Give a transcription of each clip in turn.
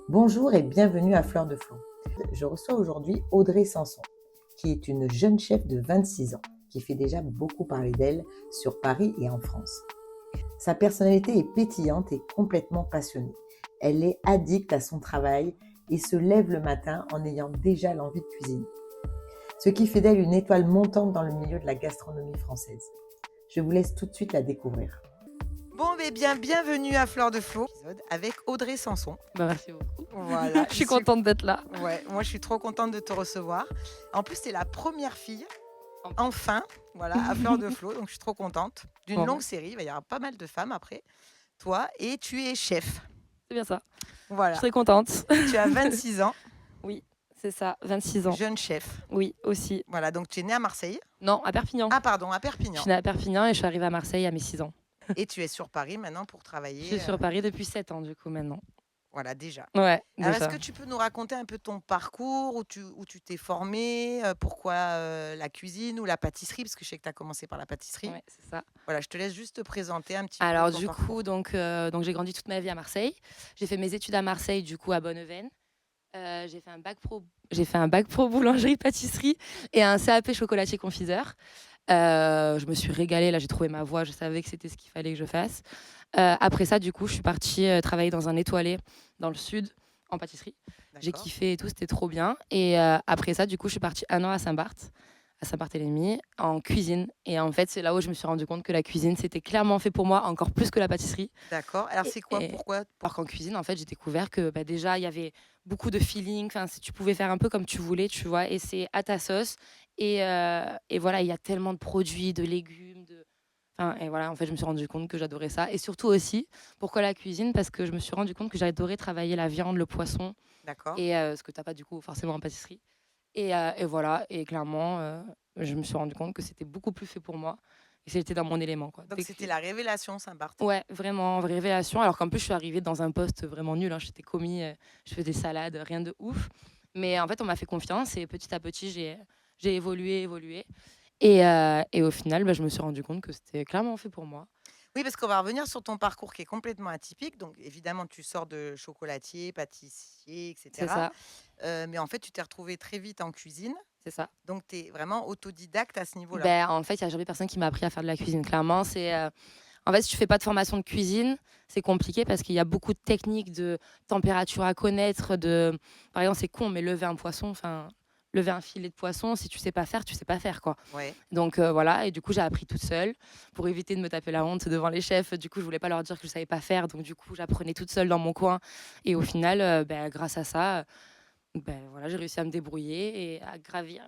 Bonjour et bienvenue à Fleur de Flow. Je reçois aujourd'hui Audrey Sanson, qui est une jeune chef de 26 ans, qui fait déjà beaucoup parler d'elle sur Paris et en France. Sa personnalité est pétillante et complètement passionnée. Elle est addicte à son travail et se lève le matin en ayant déjà l'envie de cuisiner. Ce qui fait d'elle une étoile montante dans le milieu de la gastronomie française. Je vous laisse tout de suite la découvrir. Bon, mais bien, bienvenue à Fleur de Flow avec Audrey Sanson. Merci beaucoup. Voilà, Je suis contente d'être là. Ouais, moi je suis trop contente de te recevoir. En plus, tu es la première fille, enfin, voilà, à Fleur de Flow, donc je suis trop contente. D'une longue série, il va y avoir pas mal de femmes après toi, et tu es chef. C'est bien ça. Je Voilà, suis très contente. tu as 26 ans, Oui, c'est ça, 26 ans. jeune chef. Oui, aussi. Voilà, donc tu es née à Marseille. Non, à Perpignan. Ah, pardon, à Je Perpignan. suis née à Perpignan et je suis arrivée à Marseille à mes 6 ans. Et tu es sur Paris maintenant pour travailler. Je suis sur Paris depuis 7 ans, du coup, maintenant. Voilà, déjà. Ouais, Alors, déjà. est-ce que tu peux nous raconter un peu ton parcours, où tu t'es formée, pourquoi la cuisine ou la pâtisserie, parce que je sais que tu as commencé par la pâtisserie. Ouais, c'est ça. Voilà, je te laisse juste te présenter un petit peu Alors, ton du parcours. coup, donc j'ai grandi toute ma vie à Marseille. J'ai fait mes études à Marseille, du coup, à Bonneveine. J'ai fait un bac pro boulangerie-pâtisserie et un CAP chocolatier-confiseur. Je me suis régalée, là j'ai trouvé ma voie, je savais que c'était ce qu'il fallait que je fasse. Après ça, du coup, je suis partie travailler dans un étoilé dans le sud, en pâtisserie. J'ai D'accord. kiffé et tout, c'était trop bien. Et après ça, du coup, je suis partie 1 an à Saint-Barthélemy, en cuisine. Et en fait, c'est là où je me suis rendu compte que la cuisine, c'était clairement fait pour moi, encore plus que la pâtisserie. D'accord. Alors, c'est quoi? Et Pourquoi? alors qu'en cuisine, en fait, j'ai découvert que déjà, il y avait beaucoup de feeling. Enfin, tu pouvais faire un peu comme tu voulais, tu vois, et c'est à ta sauce. Et voilà, il y a tellement de produits, de légumes, Enfin, et voilà, en fait, je me suis rendu compte que j'adorais ça. Et surtout aussi, pourquoi la cuisine? Parce que je me suis rendu compte que j'adorais travailler la viande, le poisson, D'accord. et ce que tu n'as pas du coup forcément en pâtisserie. Et voilà, et clairement, je me suis rendu compte que c'était beaucoup plus fait pour moi. Et c'était dans mon élément, quoi. Donc, c'était la révélation Saint-Barth. Ouais, vraiment, vraie révélation. Alors qu'en plus, je suis arrivée dans un poste vraiment nul, hein. J'étais commis, je faisais des salades, rien de ouf. Mais en fait, on m'a fait confiance et petit à petit, j'ai évolué. Et au final, je me suis rendu compte que c'était clairement fait pour moi. Oui, parce qu'on va revenir sur ton parcours qui est complètement atypique. Donc, évidemment, tu sors de chocolatier, pâtissier, C'est etc. ça, Mais en fait, tu t'es retrouvée très vite en cuisine. c'est ça. Donc, tu es vraiment autodidacte à ce niveau-là. En fait, il n'y a jamais personne qui m'a appris à faire de la cuisine. Clairement, en fait, si tu fais pas de formation de cuisine, c'est compliqué parce qu'il y a beaucoup de techniques de température à connaître. Par exemple, c'est con, mais lever un poisson, enfin, lever un filet de poisson, si tu sais pas faire, tu sais pas faire, quoi. Ouais. Donc voilà, et du coup, j'ai appris toute seule pour éviter de me taper la honte devant les chefs. Du coup, je voulais pas leur dire que je savais pas faire, donc du coup, j'apprenais toute seule dans mon coin. Et au final, grâce à ça, voilà, j'ai réussi à me débrouiller et à gravir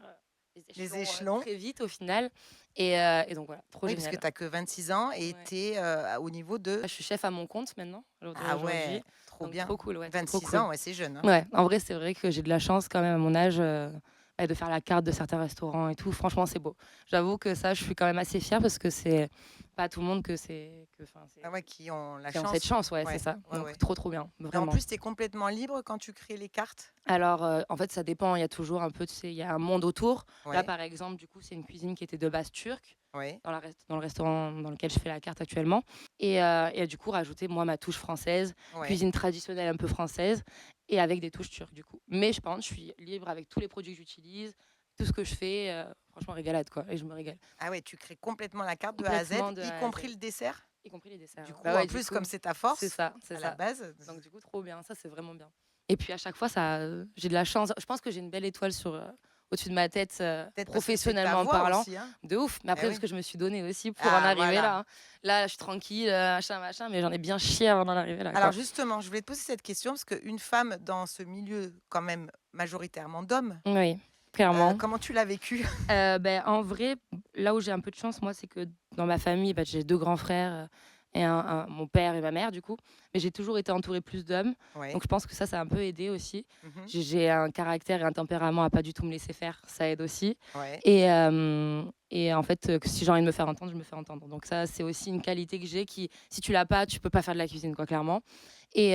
Les les échelons échelons. très vite au final. Et donc voilà, trop Oui, parce que génial. tu n'as que 26 ans et Ouais. tu es au niveau de. Je suis chef à mon compte maintenant, Ah aujourd'hui. ouais, trop Donc bien. trop cool, ouais, c'est trop 26 cool. ans, ouais, c'est jeune. Hein. Ouais, en vrai, c'est vrai que j'ai de la chance quand même à mon âge de faire la carte de certains restaurants et tout. Franchement, c'est beau. J'avoue que ça, je suis quand même assez fière parce que c'est pas tout le monde Ah ouais, qui ont la qui ont chance. cette chance, ouais, c'est Ouais, ça. ouais, Donc ouais. trop bien, Et en vraiment. plus, tu es complètement libre quand tu crées les cartes. Alors, en fait, ça dépend. Il y a toujours un peu, tu sais, il y a un monde autour. Là, Ouais, par exemple, du coup, c'est une cuisine qui était de base turque ouais. dans le restaurant dans lequel je fais la carte actuellement. Et du coup, rajouter, moi, ma touche française, Ouais. cuisine traditionnelle un peu française, et avec des touches turques, du coup. Mais je pense, je suis libre avec tous les produits que j'utilise, tout ce que je fais. Franchement, régalade, quoi. Et je me régale. Ah ouais, tu crées complètement la carte de A à Z, Complètement de y A à Z. compris le dessert. Y compris les desserts. Du coup, Ouais, en du plus, coup, comme c'est ta c'est force, ça, c'est à la ça. base. Donc du coup, trop bien, ça c'est vraiment bien. Et puis à chaque fois, j'ai de la chance. Je pense que j'ai une belle étoile au-dessus de ma tête, Peut-être parce que c'est ta professionnellement voix parlant, aussi. Hein. de ouf. Mais Eh après, parce oui. que je me suis donnée aussi pour en Ah, arriver voilà. là, hein. Là, je suis tranquille, machin, mais j'en ai bien chié avant d'en arriver là, Alors quoi. justement, je voulais te poser cette question parce qu'une femme dans ce milieu quand même majoritairement d'hommes, Oui, clairement. comment tu l'as vécu? En vrai, là où j'ai un peu de chance, moi, c'est que dans ma famille, j'ai 2 grands frères, et mon père et ma mère, du coup. Mais j'ai toujours été entourée plus d'hommes. Ouais. Donc je pense que ça a un peu aidé aussi. Mhm. J'ai un caractère et un tempérament à pas du tout me laisser faire, ça aide aussi. Ouais. Et en fait, que si j'ai envie de me faire entendre, je me fais entendre. Donc ça, c'est aussi une qualité que j'ai qui, si tu l'as pas, tu peux pas faire de la cuisine, quoi, clairement. Et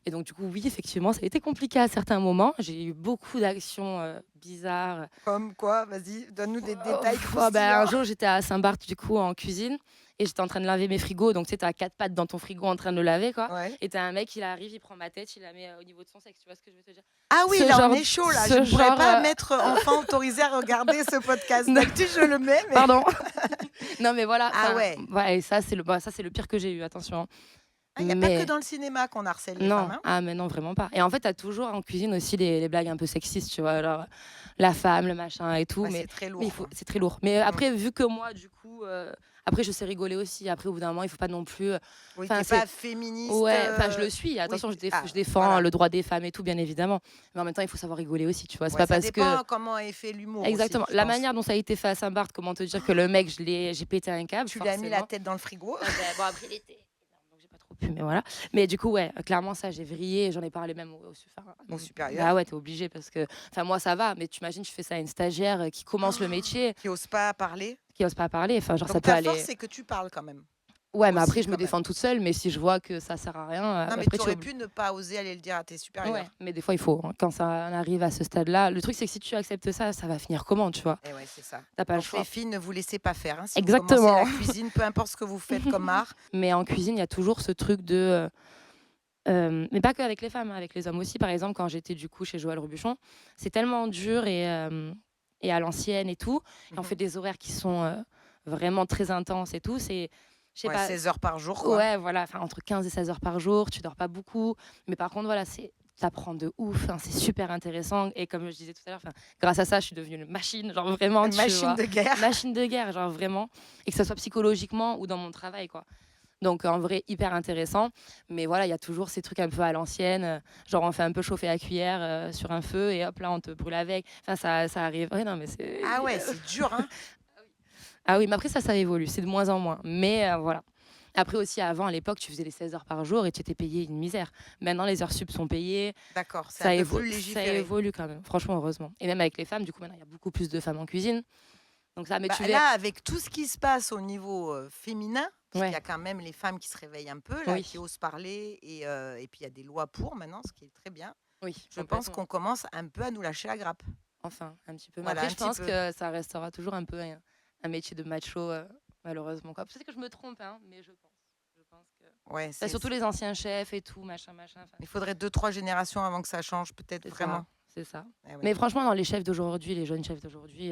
Et donc, du coup, oui, effectivement, ça a été compliqué à certains moments. J'ai eu beaucoup d'actions bizarres. Comme quoi? Vas-y, donne-nous des détails Un croustillants. jour, j'étais à Saint-Barth, du coup, en cuisine. Et j'étais en train de laver mes frigos. Donc, tu sais, t'as 4 pattes dans ton frigo en train de le laver, quoi. Ouais. Et t'as un mec, il arrive, il prend ma tête, il la met au niveau de son sexe. Tu vois ce que je veux te dire? Ah oui, Ce là, on genre- est chaud, là. ce Je ne pourrais genre, pas mettre enfant autorisé à regarder ce podcast. Non. D'habitude, je le mets, mais... Pardon. Non, mais voilà. Ah ouais. Et ça, c'est le pire que j'ai eu, attention. Il n'y a pas que Mais- dans le cinéma qu'on harcèle les Non, femmes. Hein. ah mais non, vraiment pas. Et en fait, t'as toujours en cuisine aussi les blagues un peu sexistes, tu vois, genre la femme, le machin et tout. Ouais, mais c'est très lourd. mais c'est très lourd. Mais après, vu que moi, du coup, après, je sais rigoler aussi. Après, au bout d'un moment, il faut pas non plus. Oui, enfin, t'es c'est- pas féministe. Ouais, enfin, je le suis. Attention, oui, je défends voilà. le droit des femmes et tout, bien évidemment. Mais en même temps, il faut savoir rigoler aussi, tu vois. C'est Ouais, pas ça parce dépend que. comment est fait l'humour. Exactement. Aussi, je La pense. manière dont ça a été fait à Saint-Barth, comment te dire que le mec, j'ai pété un câble. Tu lui as mis la forcément. tête dans le frigo. Bon, après, il était énorme, donc j'ai pas trop pu, mais voilà. Mais du coup, ouais, clairement, ça, j'ai vrillé. Et j'en ai parlé même Au supérieur. Bah ouais, t'es obligé parce que. Enfin, moi, ça va, mais tu imagines, je fais ça à une stagiaire qui commence le métier, Qui n'ose pas parler. qui ose pas parler. Enfin, genre, Donc ça peut ta aller. force, c'est que tu parles quand même. Ouais, mais aussi, après, je me quand même. défends toute seule, mais si je vois que ça sert à rien. Non, mais après, tu aurais pu ne pas oser aller le dire à tes supérieurs. Ouais, mais des fois, il faut. Hein. Quand ça arrive à ce stade-là, le truc, c'est que si tu acceptes ça, ça va finir comment, tu vois? Et ouais, c'est ça. T'as pas le Donc, choix. les filles, ne vous laissez pas faire. Hein, si Exactement. Vous commencez la cuisine, peu importe ce que vous faites comme art. Mais en cuisine, il y a toujours ce truc de. Mais pas qu'avec les femmes, hein, avec les hommes aussi. Par exemple, quand j'étais du coup chez Joël Robuchon, c'est tellement dur et à l'ancienne et tout. Et on fait des horaires qui sont vraiment très intenses et tout. C'est, je sais Ouais, pas. 16 heures par jour. Quoi. Ouais, voilà, enfin, entre 15 et 16 heures par jour. Tu dors pas beaucoup. Mais par contre, voilà, t'apprends de ouf. Hein, c'est super intéressant. Et comme je disais tout à l'heure, grâce à ça, je suis devenue une machine, genre vraiment. Une machine de guerre. Machine de guerre, genre vraiment. Et que ça soit psychologiquement ou dans mon travail, quoi. Donc en vrai, hyper intéressant. Mais voilà, il y a toujours ces trucs un peu à l'ancienne. Genre on fait un peu chauffer la cuillère sur un feu et hop là, on te brûle avec. Enfin, ça arrive. Ouais, non, mais c'est... Ah ouais, c'est dur. Hein. Ah oui, mais après ça évolue. C'est de moins en moins. Mais voilà. Après aussi, avant, à l'époque, tu faisais les 16 heures par jour et tu étais payé une misère. Maintenant, les heures sup sont payées. D'accord, c'est Ça, un peu plus légiféré. ça évolue quand même, franchement, heureusement. Et même avec les femmes, du coup, maintenant, il y a beaucoup plus de femmes en cuisine. Donc ça, mais tu Là, avec tout ce qui se passe au niveau féminin, parce qu'il y a quand même les femmes qui se réveillent un peu, là, Oui. qui osent parler, et puis il y a des lois pour maintenant, ce qui est très bien. Oui, Je pense qu'on commence un peu à nous lâcher la grappe. Enfin, un petit peu. Mais Voilà, après, un je pense petit peu. que ça restera toujours un peu un métier de macho, malheureusement. Quoi. Peut-être que je me trompe, hein, mais je pense. Que... Ouais, surtout les anciens chefs et tout, machin. Il faudrait 2-3 générations avant que ça change, peut-être vraiment. C'est ça. Eh ouais. Mais franchement, dans les chefs d'aujourd'hui, les jeunes chefs d'aujourd'hui,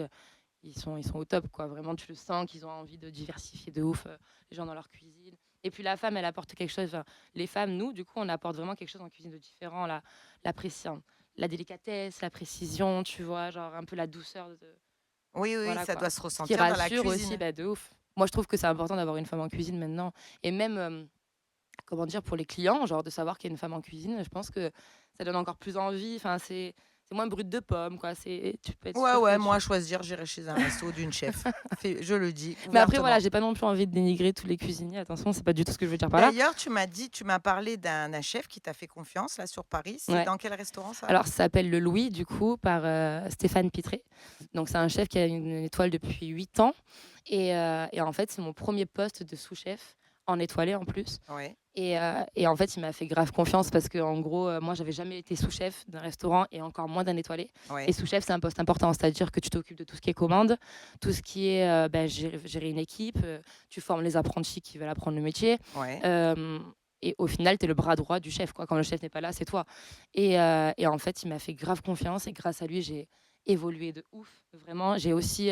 ils sont au top, quoi. Vraiment, tu le sens qu'ils ont envie de diversifier de ouf les gens dans leur cuisine. Et puis la femme, elle apporte quelque chose. Enfin, les femmes, nous, du coup, on apporte vraiment quelque chose en cuisine de différent. La délicatesse, la précision, tu vois, genre un peu la douceur. Oui, voilà, ça quoi. doit se Qui ressentir dans la rassure cuisine. aussi, de ouf. Moi, je trouve que c'est important d'avoir une femme en cuisine maintenant. Et même, comment dire, pour les clients, genre de savoir qu'il y a une femme en cuisine, je pense que ça donne encore plus envie. Enfin, c'est moins brut de pomme, quoi. Tu peux être sûr Ouais, que moi, à choisir, j'irai chez un resto d'une chef. Je le dis. Mais après, ouvertement. voilà, j'ai pas non plus envie de dénigrer tous les cuisiniers. Attention, c'est pas du tout ce que je veux dire par là. D'ailleurs, tu m'as parlé d'un chef qui t'a fait confiance, là, sur Paris. C'est dans quel restaurant, ça? Alors, ça s'appelle le Louis, du coup, par Stéphane Pitré. Donc, c'est un chef qui a une étoile depuis 8 ans. Et en fait, c'est mon premier poste de sous-chef, en étoilé en plus. Ouais. Et en fait, il m'a fait grave confiance parce que, en gros, moi, j'avais jamais été sous-chef d'un restaurant et encore moins d'un étoilé. Ouais. Et sous-chef, c'est un poste important, c'est-à-dire que tu t'occupes de tout ce qui est commande, tout ce qui est gérer une équipe, tu formes les apprentis qui veulent apprendre le métier. Ouais. Et au final, tu es le bras droit du chef, quoi. Quand le chef n'est pas là, c'est toi. Et en fait, il m'a fait grave confiance et grâce à lui, j'ai évolué de ouf. Vraiment, j'ai aussi,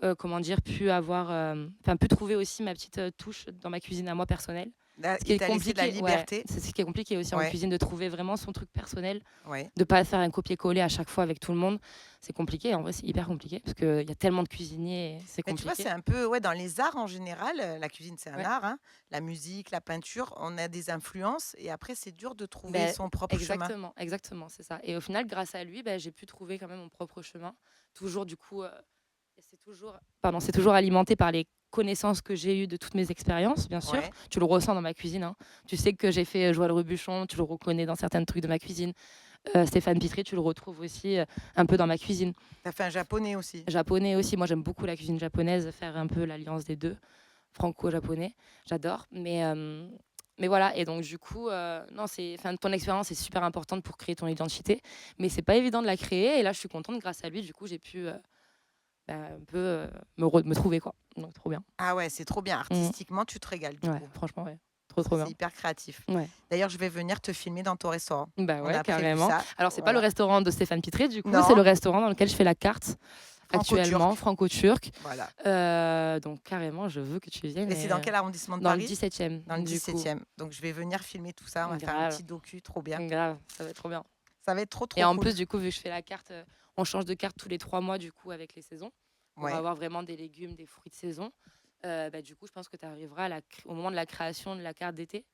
pu trouver aussi ma petite touche dans ma cuisine à moi personnelle. Ce qui est compliqué, la liberté. C'est ce qui est compliqué aussi en cuisine, de trouver vraiment son truc personnel, de ne pas faire un copier-coller à chaque fois avec tout le monde. C'est compliqué, en vrai, c'est hyper compliqué parce qu'il y a tellement de cuisiniers, c'est compliqué. Tu vois, c'est un peu, dans les arts en général, la cuisine c'est un art, hein, la musique, la peinture, on a des influences et après c'est dur de trouver son propre chemin. Exactement, c'est ça. Et au final, grâce à lui, j'ai pu trouver quand même mon propre chemin. Toujours, du coup, c'est toujours alimenté par les connaissances que j'ai eues de toutes mes expériences, bien sûr. Tu le ressens dans ma cuisine. Hein. Tu sais que j'ai fait Joël Robuchon, tu le reconnais dans certains trucs de ma cuisine. Stéphane Pitré, tu le retrouves aussi un peu dans ma cuisine. Tu as fait un japonais aussi. Japonais aussi. Moi, j'aime beaucoup la cuisine japonaise, faire un peu l'alliance des deux, franco-japonais. J'adore. Mais Mais voilà, et donc du coup, non, ton expérience est super importante pour créer ton identité, mais c'est pas évident de la créer. Et là, je suis contente, grâce à lui, du coup, j'ai pu un peu me trouver, quoi. Donc, trop bien. Ah ouais, c'est trop bien. Artistiquement, tu te régales du Ouais, coup. franchement, ouais. Trop C'est bien. hyper créatif. Ouais. D'ailleurs, je vais venir te filmer dans ton restaurant. Bah On ouais, a prévu carrément. ça. Alors, c'est pas le Voilà. restaurant de Stéphane Pitré, du coup, c'est Non, le restaurant dans lequel je fais la carte actuellement, franco-turc. franco-turc. Voilà. Donc, carrément, je veux que tu viennes. Et c'est dans quel arrondissement de Dans le Paris? 17e, Dans le du coup. 17e. Donc, je vais venir filmer tout ça. On va faire un Grave, petit docu, trop bien. grave, ça va être trop bien. Ça va être trop, Et trop en cool. plus, du coup, vu que je fais la carte, on change de carte tous les 3 mois, du coup, avec les saisons. On va Ouais. avoir vraiment des légumes, des fruits de saison. Du coup, je pense que tu arriveras au moment de la création de la carte d'été.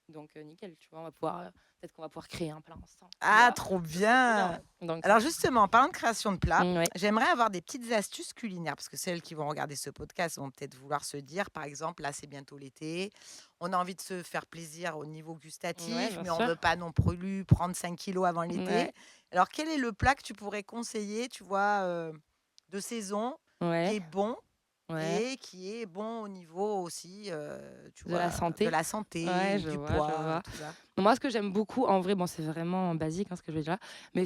Donc, nickel, tu vois, peut-être qu'on va pouvoir créer un plat ensemble. Ah, trop Trop bien. bien. Donc, Alors justement, en parlant de création de plats, ouais. j'aimerais avoir des petites astuces culinaires parce que celles qui vont regarder ce podcast vont peut-être vouloir se dire, par exemple, là c'est bientôt l'été, on a envie de se faire plaisir au niveau Ouais, gustatif, bien mais on sûr. veut pas non plus prendre 5 kilos avant l'été. Ouais. Alors quel est le plat que tu pourrais conseiller, tu vois, de saison, qui Ouais. est bon Ouais. et qui est bon au niveau aussi, tu De la vois, de santé. la santé, Ouais, je du vois, je poids, vois. tout ça. Moi, ce que j'aime beaucoup, en vrai, bon, c'est vraiment basique, hein, ce que je vais dire là, mais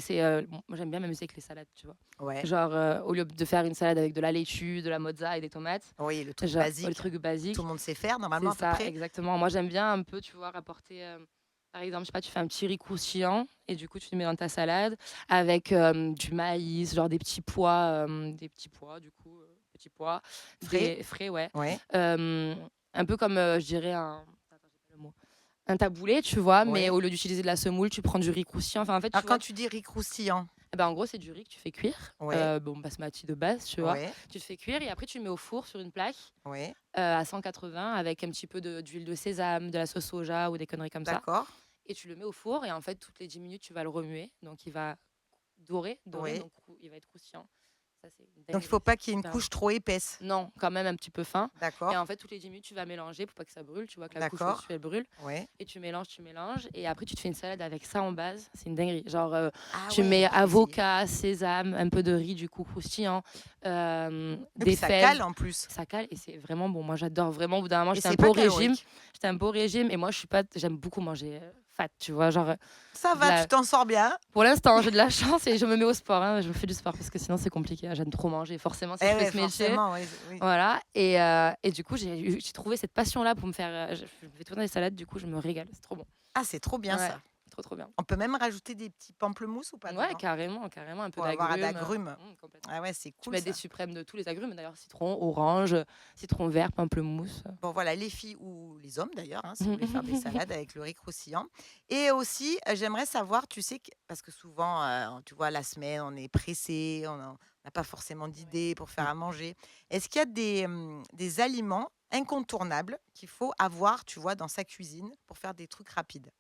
moi, j'aime bien m'amuser avec les salades, tu vois. Ouais, Genre, au lieu de faire une salade avec de la laitue, de la mozza et des tomates, oui, le truc genre, le basique, truc tout basique, le monde sait faire c'est normalement à peu ça, près. exactement. Moi, j'aime bien un peu, tu vois, rapporter, par exemple, je sais pas, tu fais un petit riz croustillant et du coup, tu le mets dans ta salade avec du maïs, genre des petits pois, du coup, petits pois, Frais. des frais, ouais. Ouais, Un peu comme, je dirais, attends, j'ai pas le mot. Un taboulé, tu vois, mais ouais. au lieu d'utiliser de la semoule, tu prends du riz croustillant. Enfin, en fait, tu Alors quand vois, tu dis riz croustillant, en gros, c'est du riz que tu fais cuire. ouais, Bon, basmati de base, tu vois. ouais, Tu le fais cuire et après, tu le mets au four sur une plaque ouais, à 180 avec un petit peu d'huile de sésame, de la sauce soja ou des conneries comme ça. d'accord, Et tu le mets au four et en fait, toutes les 10 minutes, tu vas le remuer. Donc, il va dorer, ouais. donc il va être croustillant. Ça, c'est une Donc il dinguerie. faut pas C'est qu'il y ait une super bon. couche trop épaisse. Non, quand même un petit peu fin. Et D'accord, en fait, toutes les 10 minutes, tu vas mélanger pour pas que ça brûle. Tu vois que la couche d'accord, au-dessus, elle brûle. ouais. Et tu mélanges, tu mélanges. Et après, tu te fais une salade avec ça en base. C'est une dinguerie. Genre, Ah tu ouais, mets je vais essayer. avocat, sésame, un peu de riz du coup croustillant, Et puis des ça fèves. cale en plus. Ça cale et c'est vraiment bon. Moi, j'adore vraiment. Au bout d'un moment, Et j'étais un c'est peu pas au régime. calorique. J'étais un peu au régime. Et moi, je suis pas. J'aime beaucoup manger fat, tu vois. Genre, Ça de va, la- tu t'en sors bien. pour l'instant, j'ai de la chance et je me mets au sport. Hein. Je me fais du sport parce que sinon, c'est compliqué. J'aime trop manger. Forcément, si Eh je fais ouais, ce métier. forcément, oui, oui. Voilà, et du coup, j'ai trouvé cette passion-là pour me faire. Je fais tourner des salades, du coup, je me régale. C'est trop bon. Ah, c'est trop bien Ouais, ça. trop bien. On peut même rajouter des petits pamplemousses ou pas Ouais, dedans carrément, un peu pour avoir d'agrumes. d'agrumes. Complètement. Ah ouais, c'est Tu cool mets des ça. suprêmes de tous les agrumes, d'ailleurs, citron, orange, citron vert, pamplemousse. Bon voilà, les filles ou les hommes d'ailleurs, hein, si vous voulez faire des salades avec le riz croustillant. Et aussi, j'aimerais savoir, tu sais, parce que souvent, tu vois, la semaine, on est pressé, on n'a pas forcément d'idées pour faire à manger. Est-ce qu'il y a des aliments incontournables qu'il faut avoir, tu vois, dans sa cuisine pour faire des trucs rapides?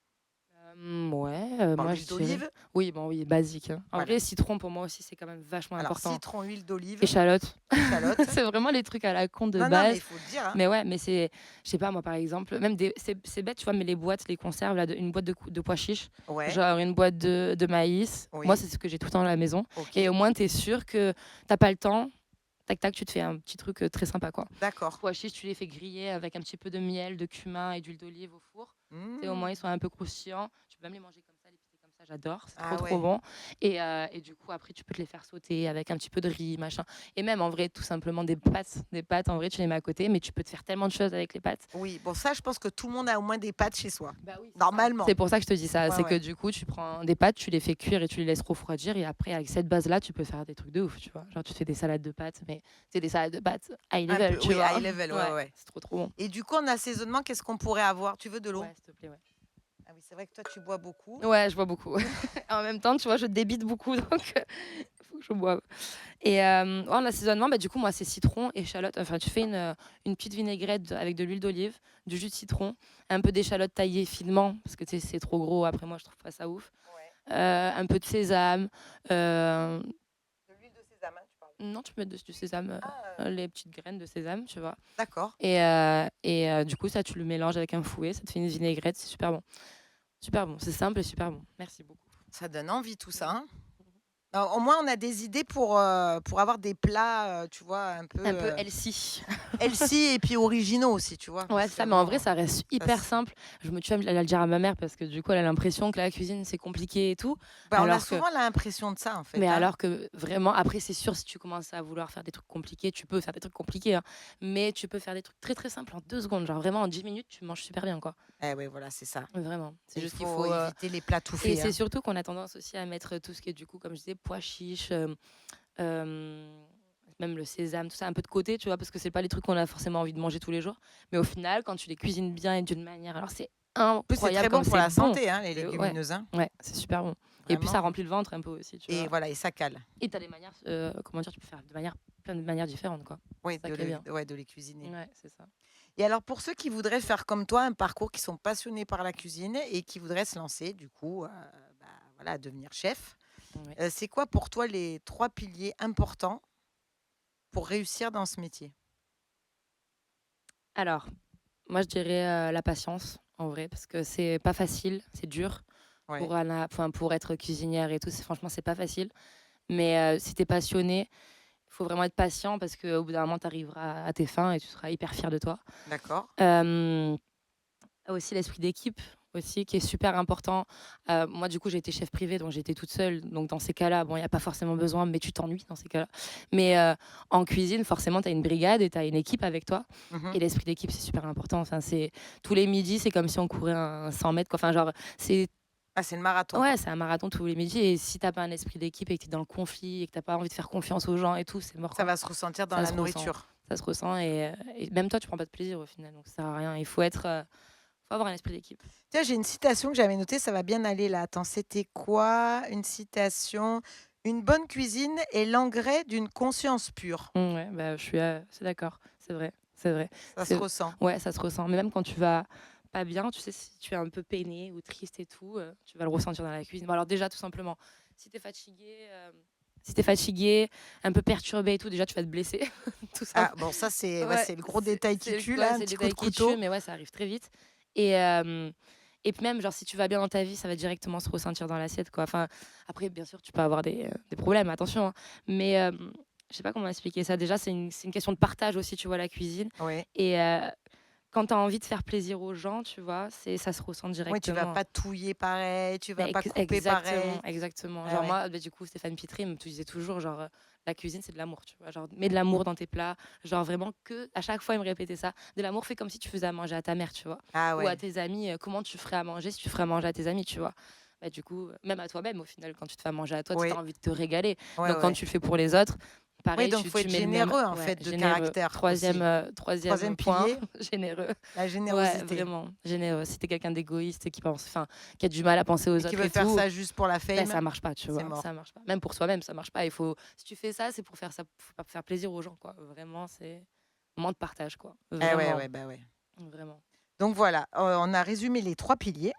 Ouais, Bon, moi, l'huile je dirais. d'olive, Oui, bon, oui, basique. Hein. En voilà. vrai, citron, pour moi aussi, c'est quand même vachement Alors, important. citron, huile d'olive, Échalote. échalote. C'est vraiment les trucs à la con de Non, non, mais base. il faut le dire, hein. Mais ouais, mais je sais pas, moi, par exemple, même c'est bête, tu vois, mais les boîtes, les conserves, là, une boîte de pois chiches, Ouais, genre une boîte de maïs. Moi, oui, c'est ce que j'ai tout le temps à la maison. ok, Et au moins, tu es sûr que t'as pas le temps. Tac, tac, tu te fais un petit truc très sympa, quoi. d'accord. Pois chiches, tu les fais griller avec un petit peu de miel, de cumin et d'huile d'olive au four. Et au Mmh. moins, ils sont un peu croustillants. Tu peux même les manger comme ça, les piquer comme ça, j'adore. C'est Ah trop ouais. bon. Et du coup, après, tu peux te les faire sauter avec un petit peu de riz, machin. Et même, en vrai, tout simplement des pâtes. Des pâtes, en vrai, tu les mets à côté, mais tu peux te faire tellement de choses avec les pâtes. Oui, bon ça, je pense que tout le monde a au moins des pâtes chez soi. Bah oui, Normalement. c'est pour ça que je te dis ça. Ouais, C'est que ouais. du coup, tu prends des pâtes, tu les fais cuire et tu les laisses refroidir. Et après, avec cette base-là, tu peux faire des trucs de ouf, tu vois. Genre, tu fais des salades de pâtes, mais c'est des salades de pâtes high Un level, peu, tu oui, vois. high level, ouais, ouais. C'est trop bon. Et du coup, en assaisonnement, qu'est-ce qu'on pourrait avoir? Tu veux de l'eau? Ouais, s'il te plaît, ouais. Ah oui, c'est vrai que toi, tu bois beaucoup. Ouais, je bois beaucoup. En même temps, tu vois, je débite beaucoup, donc il faut que je boive. Et en assaisonnement, bah, du coup, moi, c'est citron, échalote. Enfin, tu fais une petite vinaigrette avec de l'huile d'olive, du jus de citron, un peu d'échalote taillée finement, parce que tu sais, c'est trop gros. Après, moi, je trouve pas ça ouf. Ouais. Un peu de sésame. De l'huile de sésame, hein, tu parles. Non, tu peux mettre du sésame, Ah, les petites graines de sésame, tu vois. d'accord. Et du coup, ça, tu le mélanges avec un fouet, ça te fait une vinaigrette, c'est super bon. Super bon, c'est simple et super bon. Merci beaucoup. Ça donne envie tout ça, hein. Au moins, on a des idées pour avoir des plats, tu vois, Un peu healthy. healthy et puis originaux aussi, tu vois? Ouais, Parce c'est ça, mais en vrai, qu'avant, ça reste ça hyper simple. Tu vas le dire à ma mère parce que du coup, elle a l'impression que la cuisine, c'est compliqué et tout. on a Alors que souvent l'impression de ça, en Mais fait, hein. alors que vraiment, après, c'est sûr, si tu commences à vouloir faire des trucs compliqués, tu peux faire des trucs compliqués, hein, mais tu peux faire des trucs très très simples en 2 secondes. Genre vraiment, en 10 minutes, tu manges super bien, quoi. Eh oui, voilà, c'est ça. Vraiment. C'est Il juste qu'il faut faut. éviter les plats tout Et faits, c'est hein. surtout qu'on a tendance aussi à mettre tout ce qui est, du coup, comme je disais, pois chiches, euh, même le sésame, tout ça, un peu de côté, tu vois, parce que c'est pas les trucs qu'on a forcément envie de manger tous les jours. Mais au final, quand tu les cuisines bien et d'une manière, alors c'est En plus, c'est incroyable très comme bon pour c'est la bon. santé, hein, les Ouais, légumineuses, hein, ouais, c'est super bon. Et puis ça vraiment. remplit le ventre un peu aussi, tu Et vois. voilà, et ça cale. Et tu as des manières, comment dire? Tu peux faire de manière plein de manières différentes, quoi. Oui, C'est ça qui est bien. de les cuisiner. Ouais, c'est ça. Et alors, pour ceux qui voudraient faire comme toi un parcours, qui sont passionnés par la cuisine et qui voudraient se lancer, du coup, bah, voilà, devenir chef, Ouais. c'est quoi pour toi les 3 piliers importants pour réussir dans ce métier? Alors, moi, je dirais, la patience, en vrai, parce que c'est pas facile, c'est dur Ouais. pour être cuisinière et tout, franchement, c'est pas facile. Mais si tu es passionné, il faut vraiment être patient parce qu'au bout d'un moment, tu arriveras à tes fins et tu seras hyper fier de toi. D'accord. Hem Aussi l'esprit d'équipe aussi qui est super important. Moi du coup j'ai été chef privé donc j'étais toute seule, donc dans ces cas-là, bon il y a pas forcément besoin, mais tu t'ennuies dans ces cas-là. Mais en cuisine forcément tu as une brigade et tu as une équipe avec toi Mmh. et l'esprit d'équipe c'est super important. Enfin c'est tous les midis, c'est comme si on courait un 100 mètres quoi. Enfin genre c'est Ah, c'est le marathon, ouais, quoi. c'est un marathon tous les midis et si tu pas un esprit d'équipe et que tu es dans le conflit et que tu pas envie de faire confiance aux gens et tout, c'est mort Ça quoi. va se ressentir dans Ça la se ressent. nourriture. Ça se ressent et même toi tu prends pas de plaisir au final donc ça sert à rien. Il faut avoir un esprit d'équipe. Tiens, j'ai une citation que j'avais notée, ça va bien aller là. Attends, c'était quoi? Une citation: «Une bonne cuisine est l'engrais d'une conscience pure». Ouais, bah, je suis assez d'accord. C'est vrai, c'est vrai. Ça se C'est ressent. Ouais, ça se ressent. Mais même quand tu vas pas bien, tu sais, si tu es un peu peiné ou triste et tout, tu vas le ressentir dans la cuisine. Bon, alors déjà, tout simplement, si tu es fatigué, un peu perturbé et tout, déjà, tu vas te blesser, tout Ah simple bon, ça c'est ouais, ouais, c'est le gros détail qui tue ouais, là, un c'est le petit coup de détail qui tue, couteau. mais ouais, ça arrive très vite et hem et puis même, genre, si tu vas bien dans ta vie, ça va directement se ressentir dans l'assiette, quoi. Enfin, après, bien sûr, tu peux avoir des problèmes, attention, hein, mais je sais pas comment expliquer ça. Déjà, c'est une question de partage aussi, tu vois, la cuisine Oui. et quand tu as envie de faire plaisir aux gens, tu vois, ça se ressent Oui, tu vas directement. pas touiller pareil, tu vas Mais pas couper exactement, pareil. exactement. Ah Genre ouais. moi, bah, du coup, Stéphane Pitry me disait toujours, genre, la cuisine, c'est de l'amour, tu vois. Genre, mets de l'amour dans tes plats. Genre, vraiment que, à chaque fois, il me répétait ça. De l'amour, fais comme si tu faisais à manger à ta mère, tu vois. Ah Ou à ouais. tes amis, comment tu ferais à manger si tu ferais à manger à tes amis, tu vois. Bah, du coup, même à toi-même, au final, quand tu te fais à manger à toi, tu as Oui. envie de te régaler. Ouais, Donc, quand ouais. tu le fais pour les autres, Oui, pareil, donc faut tu être mets le même. généreux en Ouais, fait, de généreux. caractère Troisième, aussi. troisième 3e point, pilier, généreux. la Ouais, générosité. vraiment, généreux. Si t'es quelqu'un d'égoïste qui pense, enfin, qui a du mal à penser Et aux qui autres veut et faire tout, ça juste pour la ben fame, ça marche pas, tu c'est vois? mort. Ça marche pas. Même pour soi-même, ça marche pas. Si tu fais ça, c'est pour faire ça, faut pas faire plaisir aux gens, quoi. Vraiment, c'est un moment de partage, quoi. Eh ouais, Vraiment, ouais, bah ouais. vraiment. Donc voilà, on a résumé les 3 piliers.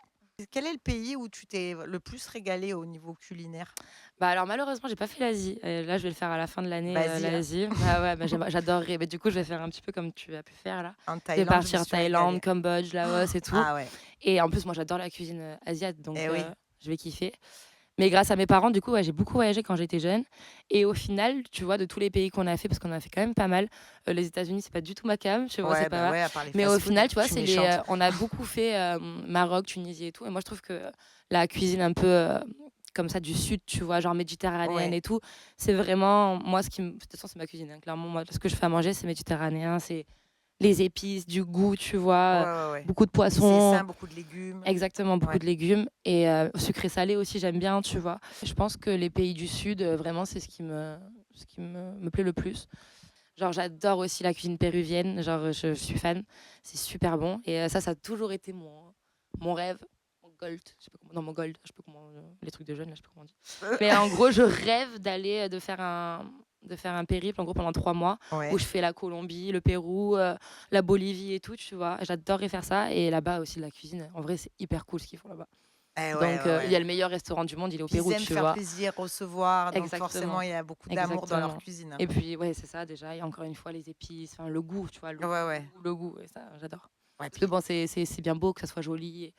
Quel est le pays où tu t'es le plus régalé au niveau culinaire? Bah, alors malheureusement, j'ai pas fait l'Asie. Là, je vais le faire à la fin de l'année, Vas-y, hein. l'Asie. Bah, ouais, bah, j'adorerais. Mais du coup, je vais faire un petit peu comme tu as pu faire là. En Je vais Thaïlande, je me partir suis Thaïlande, régalée. Cambodge, Laos et tout. Ah ouais, Et en plus, moi, j'adore la cuisine, asiate, donc eh oui. je vais kiffer. Mais grâce à mes parents, du coup, ouais, j'ai beaucoup voyagé quand j'étais jeune. Et au final, tu vois, de tous les pays qu'on a fait, parce qu'on a fait quand même pas mal, les États-Unis, c'est pas du tout ma came, tu vois, c'est Ouais, bah pas. ouais, à part les Mais au fast-food, final, tu je vois, suis méchante. on a beaucoup fait Maroc, Tunisie et tout. Et moi, je trouve que la cuisine un peu comme ça du sud, tu vois, genre méditerranéenne Ouais. et tout, c'est vraiment moi ce qui me. De toute façon, c'est ma cuisine, hein, clairement. Moi, ce que je fais à manger, c'est méditerranéen, c'est les épices, du goût, tu Ouais, vois, ouais, ouais. beaucoup de Puis c'est poissons. sain, beaucoup de légumes. Exactement, beaucoup Ouais. de légumes et sucré salé aussi, j'aime bien, tu vois? Je pense que les pays du sud, vraiment, c'est ce qui me plaît le plus. Genre, j'adore aussi la cuisine péruvienne, genre, je suis fan, c'est super bon et ça a toujours été mon rêve, mon gold, je sais pas comment non, mon gold, je sais pas comment, les trucs de jeunes, là, je sais pas comment on dit. Mais en gros, je rêve de faire un périple, en gros, pendant 3 mois où Ouais. je fais la Colombie, le Pérou, la Bolivie et tout, tu vois? J'adorerais faire ça et là-bas aussi, la cuisine, en vrai, c'est hyper cool ce qu'ils font là-bas. Eh ouais, Donc ouais, il y ouais. a le meilleur restaurant du monde, il est au Puis ils Pérou, aiment tu faire vois? plaisir, recevoir, donc forcément, Exactement, il y a beaucoup d'amour dans leur exactement cuisine, hein. et puis, ouais, c'est ça déjà et encore une fois, les épices, enfin le goût, tu vois? Ouais, ouais. Le goût et ça, j'adore. Ouais, Parce que puis bon, c'est bien beau que ça soit joli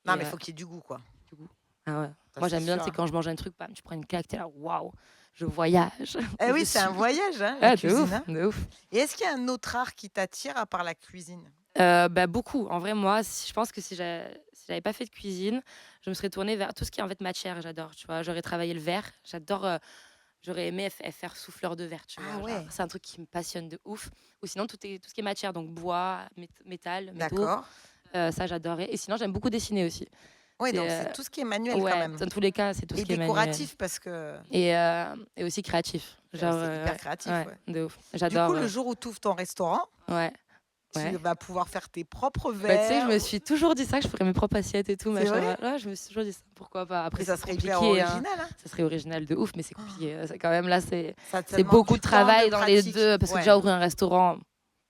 non, et mais il faut qu'il y ait du goût, quoi. du goût. Ah ouais, Ça, Moi, c'est j'aime bien, sûr, tu sais, hein. quand je mange un truc, bam, tu prends une claque, t'es là, waouh, je voyage. Eh Je oui, c'est un suis. voyage, hein, la Ah, de cuisine, ouf, hein. de ouf. Et est-ce qu'il y a un autre art qui t'attire à part la cuisine? Bah, beaucoup. En vrai, moi, je pense que si j'avais pas fait de cuisine, je me serais tournée vers tout ce qui est en fait matière, j'adore, tu vois? J'aurais travaillé le verre, j'adore, j'aurais aimé faire souffleur de verre, tu Ah vois? Genre, ouais, c'est un truc qui me passionne de ouf. Ou sinon tout ce qui est matière, donc bois, métal, métaux, d'accord. ça j'adorais. Et sinon, j'aime beaucoup dessiner aussi. Oui, donc C'est, c'est tout ce qui est manuel quand ouais, même dans tous les cas, c'est tout ce et qui est manuel décoratif parce que et aussi créatif. Genre, c'est hyper ouais, créatif, ouais, ouais. de ouf. Du coup, J'adore, le jour où tu ouvres ton restaurant, ouais, tu ouais. vas pouvoir faire tes propres Bah, tu sais, je verres. me suis toujours dit ça, que je ferais mes propres assiettes et tout, C'est vrai? machin. Ouais, je me suis toujours dit ça. Pourquoi pas? Mais Après, ça c'est serait hyper compliqué, hein. original, hein? Ça serait original de ouf, mais c'est compliqué. Oh, C'est quand même là, c'est ça te c'est demande beaucoup du de temps, de travail dans les pratique. 2 parce que Ouais. déjà ouvrir un restaurant,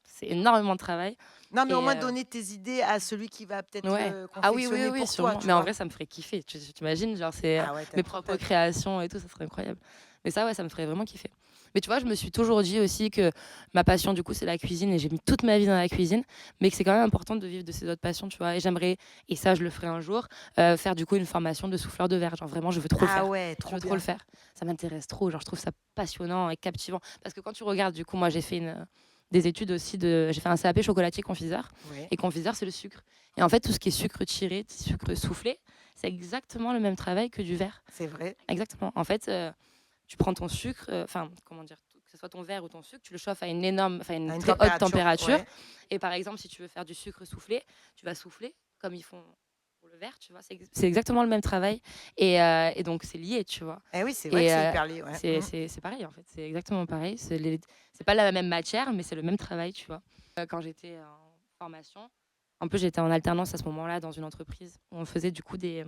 c'est énormément de travail Non, mais au et moins donner tes idées à celui qui va peut-être ouais. le Ah oui, oui, confectionner oui, pour toi, sûrement. tu Mais en vois? vrai, ça me ferait kiffer. Tu imagines? Genre, c'est, Ah ouais, mes propres tu créations et tout, ça serait incroyable. Mais ça, ouais, ça me ferait vraiment kiffer. Mais tu vois, je me suis toujours dit aussi que ma passion, du coup, c'est la cuisine et j'ai mis toute ma vie dans la cuisine, mais que c'est quand même important de vivre de ses autres passions, tu vois? Et j'aimerais, et ça, je le ferai un jour, faire du coup une formation de souffleur de verre. Genre vraiment, je veux trop le Ah faire. ouais, Je trop veux trop le bien. faire. Ça m'intéresse trop. Genre, je trouve ça passionnant et captivant. Parce que quand tu regardes, du coup, moi, j'ai fait des études aussi j'ai fait un CAP chocolatier confiseur. Oui, Et confiseur, c'est le sucre. Et en fait, tout ce qui est sucre tiré, sucre soufflé, c'est exactement le même travail que du verre. c'est vrai. Exactement. En fait, tu prends ton sucre, enfin, comment dire, que ce soit ton verre ou ton sucre, tu le chauffes à À une une très haute température, température. ouais. Et par exemple, si tu veux faire du sucre soufflé, tu vas souffler comme ils font pour le verre, tu vois. C'est exactement le même travail. Et donc, c'est lié, tu vois. Eh oui, c'est vrai que Et c'est hyper lié, ouais. Mmh. c'est pareil, en fait. C'est exactement pareil. C'est pas la même matière, mais c'est le même travail, tu vois. Quand j'étais en formation, en plus, j'étais en alternance à ce moment-là dans une entreprise où on faisait du coup des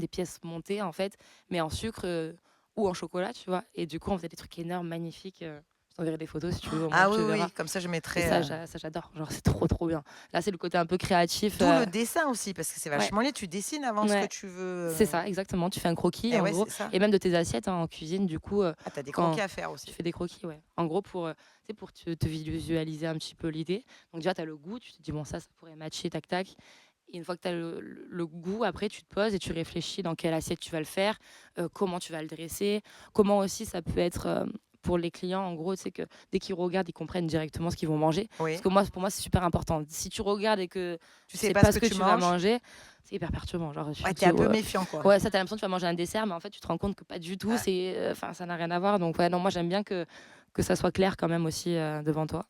pièces montées, en fait, mais en sucre ou en chocolat, tu vois. Et du coup, on faisait des trucs énormes, magnifiques. Je t'enverrai des photos si tu veux, au moins Ah oui, tu oui, verras. oui, comme ça je Et mettrai, ça, ça j'adore. Genre, c'est trop, trop bien. Là, c'est le côté un peu créatif. d'où le dessin aussi parce que c'est Ouais, vachement lié. Tu dessines avant ce que ouais. tu veux, C'est ça, exactement. Tu fais un croquis, eh en ouais, gros. c'est ça. Et même de tes assiettes hein, en cuisine, du coup, Ah, tu as des croquis quand à faire tu aussi. fais des croquis, ouais. En gros, tu sais, pour te visualiser un petit peu l'idée. Donc, déjà, tu as le goût. Tu te dis, bon, ça pourrait matcher, tac, tac. Et une fois que tu as le goût, après, tu te poses et tu réfléchis dans quelle assiette tu vas le faire, comment tu vas le dresser, comment aussi ça peut être pour les clients. En gros, c'est que dès qu'ils regardent, ils comprennent directement ce qu'ils vont manger. Parce Oui. que moi, pour moi, c'est super important. Si tu regardes et que Tu tu sais sais pas ce pas que ce que tu tu vas manges? manger, c'est hyper perturbant. Genre, Ouais, tu es un peu méfiant, quoi. ouais, ça, t'as l'impression que tu vas manger un dessert, mais en fait, tu te rends compte que pas du tout. Ah, Enfin, ça n'a rien à voir. Donc, ouais, non, moi, j'aime bien que ça soit clair quand même aussi devant toi.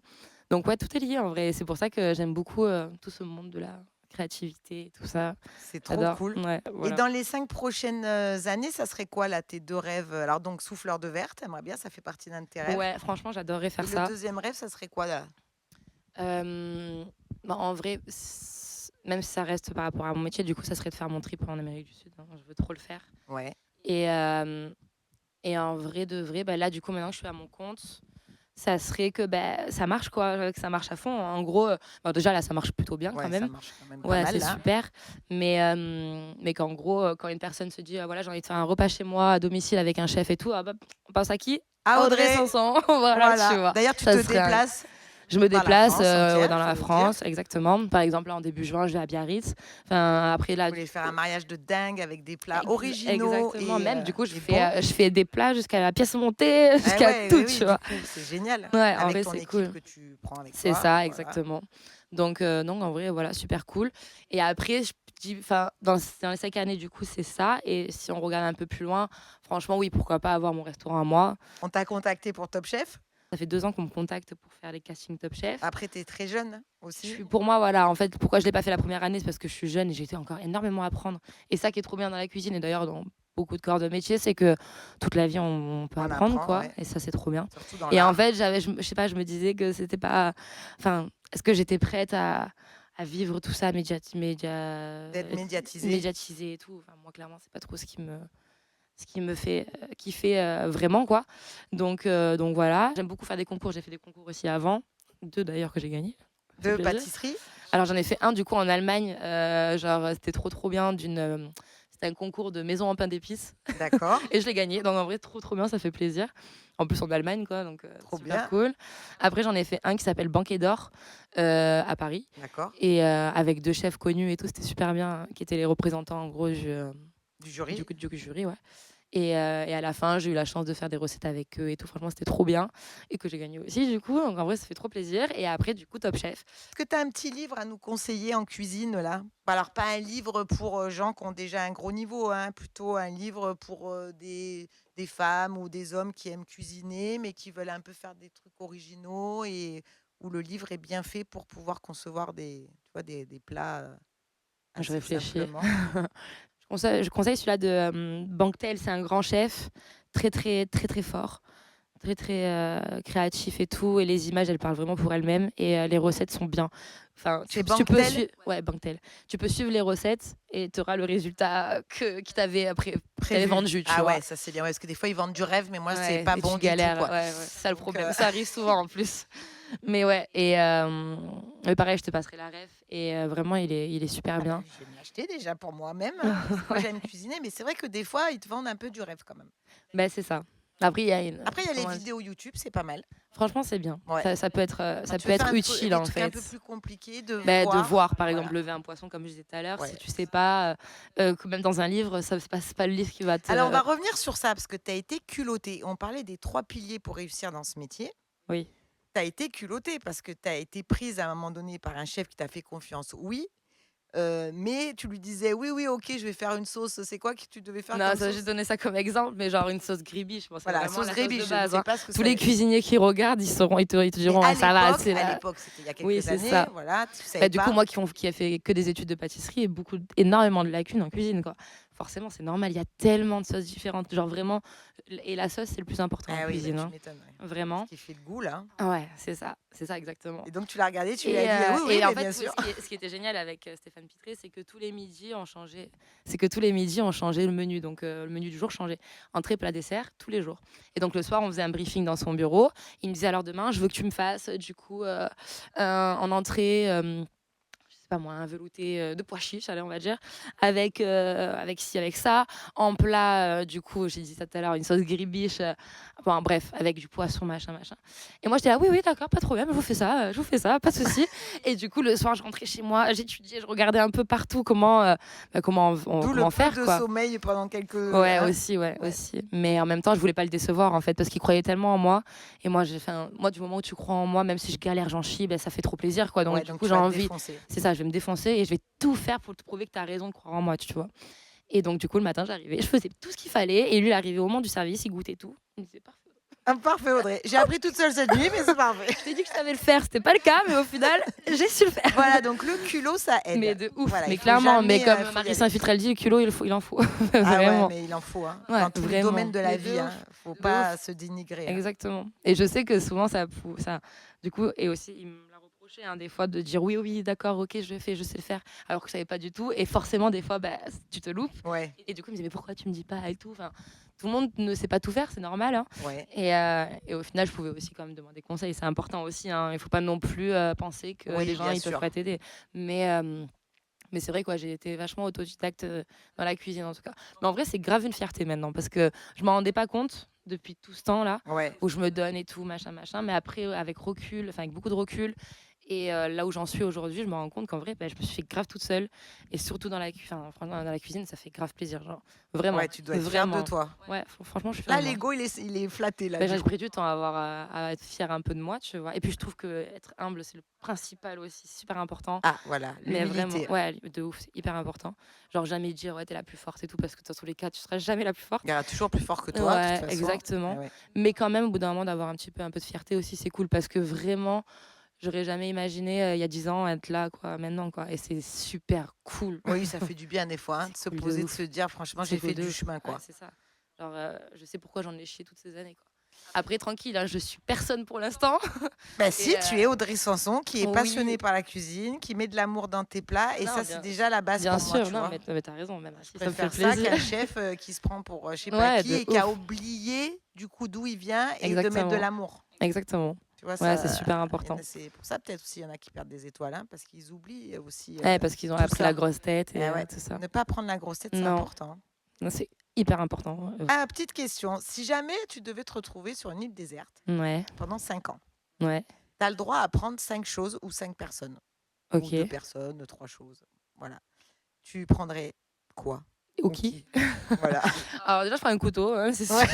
Donc, ouais, tout est lié en vrai. C'est pour ça que j'aime beaucoup tout ce monde de la créativité et tout ça. c'est trop J'adore. cool. Ouais, Et voilà. dans les 5 prochaines, années, ça serait quoi là, tes 2 rêves? Alors donc souffleur de verre, tu aimerais bien, ça fait partie d'un de tes rêves. Ouais, franchement, j'adorerais Et faire le ça. deuxième rêve, ça serait quoi là? Bah, en vrai, même si ça reste par rapport à mon métier, du coup, ça serait de faire mon trip en Amérique du Sud, hein. Je veux trop le faire. Ouais, Et, et en vrai de vrai, bah, là, du coup, maintenant que je suis à mon compte, ça serait que bah, ça marche, quoi, que ça marche à fond. En gros, bah, déjà, là, ça marche plutôt bien quand ouais, ça même. marche quand même pas Ouais, mal c'est là. super. Mais qu'en gros, quand une personne se dit, voilà, j'ai envie de faire un repas chez moi, à domicile, avec un chef et tout, ah, bah, on pense à qui? Ah À Audrey Audrey! Sanson. Voilà, tu Voilà. vois. D'ailleurs, tu Ça te serait déplaces Je me par la déplace France ouais, entière, dans faut la le dire. France, exactement. Par exemple, là, en début juin, je vais à Biarritz. Enfin, après, Vous là, voulez faire un mariage de dingue avec des plats originaux exactement. Même, du coup, et bons. je fais des plats jusqu'à la pièce montée, Eh jusqu'à ouais, tout, oui, tu oui, du vois. coup, c'est génial. Ouais, en Avec vrai, ton c'est équipe cool. que tu prends avec C'est toi. ça, Voilà. exactement. Donc, en vrai, voilà, super cool. Et après, je dis, enfin, dans les 5 années, du coup, c'est ça. Et si on regarde un peu plus loin, franchement, oui, pourquoi pas avoir mon restaurant à moi. On t'a contacté pour Top Chef. Ça fait 2 ans qu'on me contacte pour faire les castings Top Chef. Après, tu es très jeune aussi. Pour moi, voilà, en fait, pourquoi je l'ai pas fait la première année, c'est parce que je suis jeune et j'ai encore énormément à apprendre. Et ça qui est trop bien dans la cuisine, et d'ailleurs dans beaucoup de corps de métier, c'est que toute la vie, on peut On apprendre, apprend, quoi. ouais. Et ça, c'est trop bien. Surtout dans Et en l'art. fait, je sais pas, je me disais que c'était pas. Enfin, est-ce que j'étais prête à vivre tout ça, D'être médiatisé. médiatisé et tout. Enfin, moi, clairement, c'est pas trop ce qui me fait kiffer vraiment, quoi. Donc voilà. J'aime beaucoup faire des concours. J'ai fait des concours aussi avant. 2 d'ailleurs que j'ai gagné. Ça fait De plaisir. pâtisserie. Alors j'en ai fait un du coup en Allemagne, genre c'était trop bien c'était un concours de maison en pain d'épices D'accord. et je l'ai gagné. Donc en vrai trop bien, ça fait plaisir. En plus en Allemagne quoi, donc Trop super bien. cool. Après j'en ai fait un qui s'appelle Banquet d'or à Paris D'accord. et avec 2 chefs connus et tout, c'était super bien, qui étaient les représentants en gros Du jury? du jury, ouais. Et à la fin, j'ai eu la chance de faire des recettes avec eux et tout. Franchement, c'était trop bien. Et que j'ai gagné aussi, du coup. Donc, en vrai, ça fait trop plaisir. Et après, du coup, Top Chef. Est-ce que tu as un petit livre à nous conseiller en cuisine là? Bah, alors pas un livre pour, gens qui ont déjà un gros niveau, hein, plutôt un livre pour, des femmes ou des hommes qui aiment cuisiner, mais qui veulent un peu faire des trucs originaux et où le livre est bien fait pour pouvoir concevoir tu vois, des plats, Je assez réfléchis. simplement. Je conseille celui-là de Bang Tel. C'est un grand chef, très, très, très, très fort. Très, très créatif et tout. Et les images, elles parlent vraiment pour elles-mêmes. Et les recettes sont bien. Enfin, C'est tu peux Banquetel? suivre. Ouais, Bangtel. Tu peux suivre les recettes et tu auras le résultat qui t'avait après t'avait Prévu. vendu, tu Ah vois. ouais, ça c'est bien, ouais, parce que des fois ils vendent du rêve, mais moi c'est Ouais, pas et bon tu du tout, galères. quoi. Ouais, ouais, c'est ça le Donc, problème. Ça arrive souvent en plus. Mais ouais, mais pareil, je te passerai la ref. Et vraiment, il est super ah bah, bien. je vais me l'acheter déjà pour moi-même, parce que moi Ouais. j'aime cuisiner, mais c'est vrai que des fois ils te vendent un peu du rêve quand même. Ben, c'est ça. Après, il y a une. Après il y a les Comment dire. vidéos YouTube, c'est pas mal. Franchement, c'est bien. Ouais. Ça peut être, Quand ça tu peut veux faire être utile, des en trucs un fait. peu plus compliqués, de Ben, de voir, voir, par voilà, exemple, lever un poisson, comme je disais tout à l'heure. Si ouais, tu sais c'est ça. pas, que même dans un livre, ça c'est pas le livre qui va Alors on te. va revenir sur ça, parce que tu as été culottée. On parlait des 3 piliers pour réussir dans ce métier. Oui. Tu as été culottée parce que tu as été prise à un moment donné par un chef qui t'a fait confiance, oui, mais tu lui disais: «Oui, oui, OK, je vais faire une sauce». C'est quoi que tu devais faire Non, comme ça, j'ai sauce? donné ça comme exemple, mais genre une sauce gribiche, bon, c'est Voilà, vraiment sauce la sauce de grébiche, je ne base, sais hein. pas ce que Tous ça les cuisiniers qui regardent, ils te mais diront: «Ah, ça va, c'est à là». l'époque, c'était il y a Oui, quelques c'est années, ça. voilà, tu Bah, savais du coup, pas. moi qui a fait que des études de pâtisserie et énormément de lacunes en cuisine, quoi. Forcément, c'est normal, il y a tellement de sauces différentes, genre vraiment. Et la sauce, c'est le plus important en Ah oui, bah, cuisine, tu hein. m'étonnes, ouais. Ce Vraiment. qui fait le goût, là. Ouais, c'est ça exactement. Et donc tu l'as regardé, tu lui as Et, dit: «Oui, oui, en mais fait, bien sûr». ce qui était génial avec Stéphane Pitré, c'est que tous les midis, on changeait le menu. Donc, le menu du jour changeait. Entrée, plat, dessert, tous les jours. Et donc, le soir, on faisait un briefing dans son bureau. Il me disait: alors demain, je veux que tu me fasses, du coup, en entrée. Je sais pas moi, un velouté de pois chiches, allez, on va dire, avec ci, avec ça. En plat, du coup, j'ai dit ça tout à l'heure, une sauce gribiche, bon, bref, avec du poisson, machin, machin. Et moi, j'étais là: oui, oui, d'accord, pas de problème, je vous fais ça, pas de souci. Et du coup, le soir, je rentrais chez moi, j'étudiais, je regardais un peu partout D'où le comment peu faire, de quoi. sommeil pendant quelques, Ouais, hein? aussi, ouais, Ouais. aussi. Mais en même temps, je voulais pas le décevoir, en fait, parce qu'il croyait tellement en moi. Et moi, moi, du moment où tu crois en moi, même si je galère, j'en chie, ben, ça fait trop plaisir, quoi. Donc, Ouais, du donc coup, tu j'ai vas te envie. défoncer. C'est ça, je vais me défoncer et je vais tout faire pour te prouver que tu as raison de croire en moi, tu vois. Et donc, du coup, le matin, j'arrivais, je faisais tout ce qu'il fallait. Et lui, il arrivait au moment du service, il goûtait tout. Il me disait: parfait. Ah, parfait, Audrey. J'ai appris toute seule cette nuit, mais c'est parfait. Je t'ai dit que je savais le faire, c'était pas le cas, mais au final, j'ai su le faire. Voilà, donc le culot, ça Mais aide. de ouf, Voilà, mais il faut clairement, mais jamais, comme faut y Marie aller. Saint-Filtre, elle dit, le culot, il en faut. Ah ouais, Vraiment. mais il en faut, hein, Ouais, dans tous les vraiment. domaines de la Mais de vie, hein. ouf. Faut De pas ouf. se dénigrer, hein. Exactement. Et je sais que souvent, du coup, et aussi, il me l'a reproché, hein, des fois, de dire: oui, oui, d'accord, ok, je le fais, je sais le faire, alors que je savais pas du tout. Et forcément, des fois, bah, tu te loupes. Ouais, Et du coup, il me disait: mais pourquoi tu me dis pas et tout. Enfin, tout le monde ne sait pas tout faire, c'est normal, hein. ouais. Et au final, je pouvais aussi quand même demander conseil. C'est important aussi, hein. Il faut pas non plus penser que Oui, les gens, bien ils peuvent sûr. pas t'aider. Mais c'est vrai, quoi, j'ai été vachement autodidacte dans la cuisine, en tout cas. Mais en vrai, c'est grave une fierté maintenant, parce que je m'en rendais pas compte depuis tout ce temps-là, Ouais. où je me donne et tout, machin, machin. Mais après, avec recul, enfin, avec beaucoup de recul, et là où j'en suis aujourd'hui, je me rends compte qu'en vrai, bah, je me suis fait grave toute seule. Et surtout franchement, dans la cuisine, ça fait grave plaisir. Genre, vraiment, Ouais, tu dois être fière de vraiment. toi. Ouais, franchement, je suis fière Là, de moi. l'ego, il est flatté, là, Bah, du j'ai coup. pris du temps à être fière un peu de moi, tu vois. Et puis, je trouve que être humble, c'est le principal aussi, super important. Ah, voilà, Mais vraiment, l'humilité. ouais, de ouf, c'est hyper important. Genre, jamais dire: ouais, t'es la plus forte et tout, parce que dans tous les cas, tu seras jamais la plus forte. Il y aura toujours plus fort que toi, de toute Ouais, façon. exactement. Eh ouais. Mais quand même, au bout d'un moment, d'avoir un peu de fierté aussi, c'est cool, parce que vraiment, j'aurais jamais imaginé, il y a 10 ans, être là, quoi, maintenant, quoi. Et c'est super cool. Oui, ça fait du bien des fois, hein, C'est de se cool de poser, de ouf. se dire: «Franchement, C'est j'ai cool fait de du ouf. chemin, Ouais, quoi». c'est ça. Genre, je sais pourquoi j'en ai chié toutes ces années, quoi. Après, tranquille, hein, je suis personne pour l'instant. Bah Et si, tu es Audrey Sanson qui est passionnée oui. par la cuisine, qui met de l'amour dans tes plats et Non, ça, c'est déjà la base bien pour moi, sûr, tu non, vois? mais t'as raison, même Je si ça me fait préfère ça plaisir. qu'un chef, qui se prend pour, je sais pas Ouais, qui de et qui a ouf. oublié, du coup, d'où il vient et de mettre de Exactement. l'amour. Exactement. Tu vois? Ouais, c'est Ça, super il y en important. a c'est pour ça peut-être aussi, il y en a qui perdent des étoiles, hein, parce qu'ils oublient aussi, Ouais, parce qu'ils ont tout appris la ça. grosse tête et Eh ouais, tout ça. ne pas prendre la grosse tête, c'est Non, important. non, c'est hyper important. Ah, petite question, si jamais tu devais te retrouver sur une île déserte Ouais, pendant 5 ans, ouais, tu as le droit à prendre 5 choses ou 5 personnes ou 2 ok. personnes, 3 choses, voilà. Tu prendrais quoi? ou qui. Voilà. Alors déjà, je prends un couteau, hein, c'est sûr. Ouais.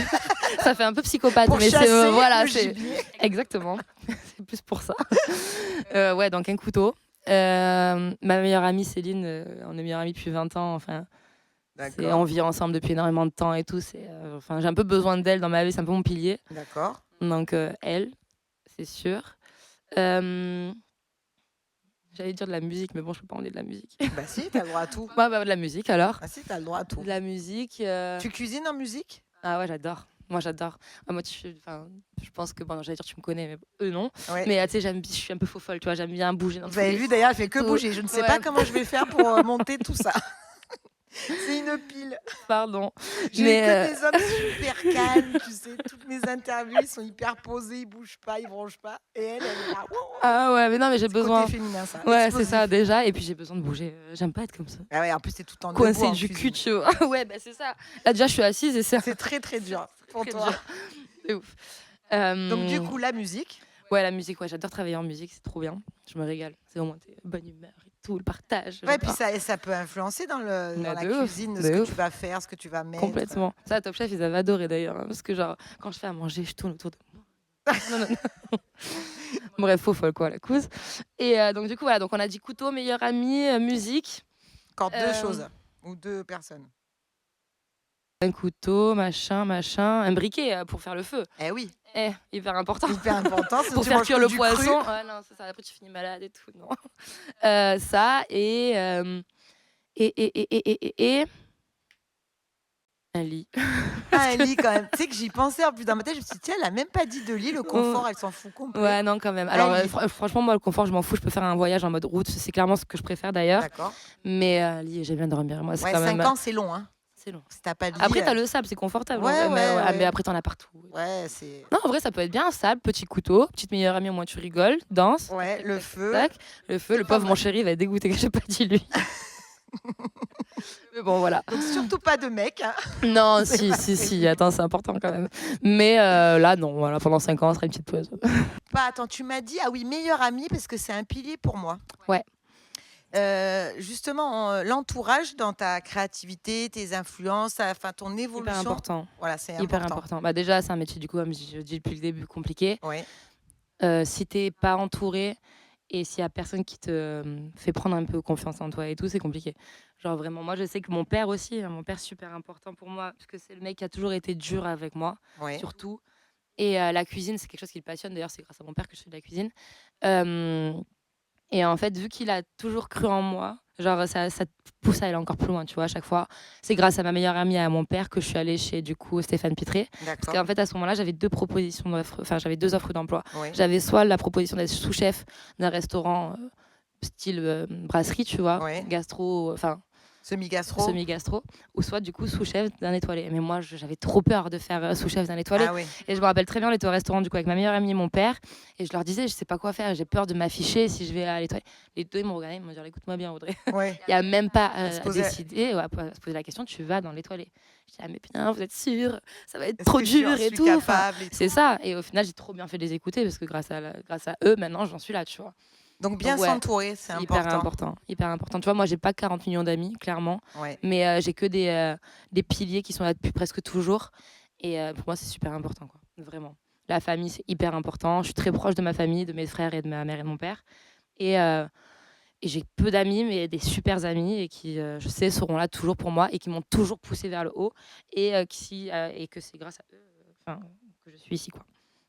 Ça fait un peu psychopathe, Pour mais chasser c'est voilà, le c'est gibier. exactement. C'est plus pour ça. Ouais, donc un couteau. Ma meilleure amie Céline, on est meilleure amie depuis 20 ans. Enfin, on vit ensemble depuis énormément de temps et tout. Enfin, j'ai un peu besoin d'elle dans ma vie, c'est un peu mon pilier. D'accord. Donc elle, c'est sûr. Euh, J'allais dire de la musique, mais bon, je peux pas en dire de la musique. Bah si, t'as le droit à tout. Ouais, bah, de la musique alors. Ah si, t'as le droit à tout. De la musique. Tu cuisines en musique? Ah ouais, j'adore. Moi, j'adore. Moi, je pense que, bon, j'allais dire tu me connais, mais eux non. Ouais. Mais tu sais, je suis un peu faux folle, tu vois, j'aime bien bouger dans Vous tous avez les vu d'ailleurs, elle fait que tout. bouger. Je ne sais Ouais. pas comment je vais faire pour monter tout ça. C'est une pile. Pardon. J'ai Mais, que des hommes super calmes, tu sais. Toutes mes interviews, ils sont hyper posés, ils bougent pas, ils bronchent pas. Et elle est là. Ah ouais, mais non, mais j'ai C'est besoin. côté féminin, ça. Ouais, Explosif. c'est ça déjà. Et puis j'ai besoin de bouger. J'aime pas être comme ça. Ah ouais, en plus, c'est tout en Coincé debout en du cul, cuisine. tu vois. Ouais, bah c'est ça. Là, déjà, je suis assise et c'est C'est très, très dur pour très toi. dur. C'est ouf. Donc, du coup, la musique. Ouais, la musique, ouais, j'adore travailler en musique, c'est trop bien. Je me régale. C'est au moins bonne humeur et tout, le partage. Ouais, puis j'adore. ça peut influencer dans la de ouf, cuisine, de ce que ouf. tu vas faire, ce que tu vas mettre. Complètement. Ça, Top Chef, ils avaient adoré d'ailleurs. Parce que, genre, quand je fais à manger, je tourne autour de moi. Non, non, non. Bref, faux folle, quoi, la couse. Et donc, du coup, voilà. Donc, on a dit couteau, meilleur ami, musique. Encore deux choses. Ou deux personnes. Un couteau, machin. Un briquet pour faire le feu. Eh oui. Hyper important. Hyper important. Pour faire cuire le poisson. Ouais, non, ça, après, tu finis malade et tout. Non. Ça, et un lit. Ah, un lit quand même. Tu sais que j'y pensais en plus dans ma tête. Je me suis dit, tiens, elle a même pas dit de lit. Le confort, elle s'en fout complètement. Ouais, non, quand même. Alors, lit. franchement, moi, le confort, je m'en fous. Je peux faire un voyage en mode route. C'est clairement ce que je préfère d'ailleurs. D'accord. Mais lit, j'aime bien dormir. Moi, c'est Ouais, quand 5 même. ans, c'est long. Hein. C'est long. Si t'as pas de lit. Après, t'as le sable, c'est confortable. Ouais, en vrai, ouais, ouais. Mais après, t'en as partout. Ouais, c'est. Non, en vrai, ça peut être bien. Sable, petit couteau, petite meilleure amie, au moins tu rigoles, danse. Ouais, le feu. Tac, le feu. Le pas pauvre, mal. mon chéri, va être dégoûté que j'ai pas dit lui. Mais bon, voilà. Donc, surtout pas de mec. Hein. Non, si. Attends, c'est important quand même. Mais là, non. Voilà, pendant 5 ans, ce sera une petite pause. Attends, tu m'as dit, ah oui, meilleur ami, parce que c'est un pilier pour moi. Ouais. Justement, l'entourage dans ta créativité, tes influences, enfin ton évolution. Hyper important. Voilà, c'est Hyper important. important. Bah, déjà, c'est un métier, du coup, comme je dis depuis le début, compliqué. Ouais. Si t'es pas entouré et s'il y a personne qui te fait prendre un peu confiance en toi et tout, c'est compliqué. Genre vraiment, moi je sais que mon père aussi, mon père super important pour moi, parce que c'est le mec qui a toujours été dur avec moi, Ouais. surtout. Et la cuisine, c'est quelque chose qui le passionne. D'ailleurs, c'est grâce à mon père que je fais de la cuisine. Et en fait, vu qu'il a toujours cru en moi, genre ça te pousse à aller encore plus loin, tu vois, à chaque fois. C'est grâce à ma meilleure amie et à mon père que je suis allée chez, du coup, Stéphane Pitré. Parce D'accord. qu'en fait, à ce moment-là, j'avais deux offres d'emploi. Ouais. J'avais soit la proposition d'être sous-chef d'un restaurant style brasserie, tu vois, Ouais. gastro, enfin Semi-gastro. semi-gastro, ou soit du coup sous-chef d'un étoilé. Mais moi, j'avais trop peur de faire sous-chef d'un étoilé. Ah oui. Et je me rappelle très bien, on était au restaurant du coup avec ma meilleure amie et mon père, et je leur disais, je sais pas quoi faire, j'ai peur de m'afficher si je vais à l'étoilé. Les deux ils m'ont regardé, ils m'ont dit, écoute-moi bien Audrey, Ouais. il y a même pas à se poser- décider, à se poser la question, tu vas dans l'étoilé. Je dis, ah mais putain, vous êtes sûr, ça va être Est-ce trop que dur je et suis tout. Enfin, capable et tout. c'est ça. Et au final, j'ai trop bien fait de les écouter parce que grâce à eux, maintenant, j'en suis là, tu vois. Donc bien Donc, ouais, s'entourer, c'est hyper important. important. Hyper important. Tu vois, moi, j'ai pas 40 millions d'amis, clairement, Ouais. mais j'ai que des piliers qui sont là depuis presque toujours. Et pour moi, c'est super important, quoi. Vraiment. La famille, c'est hyper important. Je suis très proche de ma famille, de mes frères et de ma mère et de mon père. Et j'ai peu d'amis, mais des super amis et qui, je sais, seront là toujours pour moi et qui m'ont toujours poussé vers le haut. Et que c'est grâce à eux que je suis ici, quoi.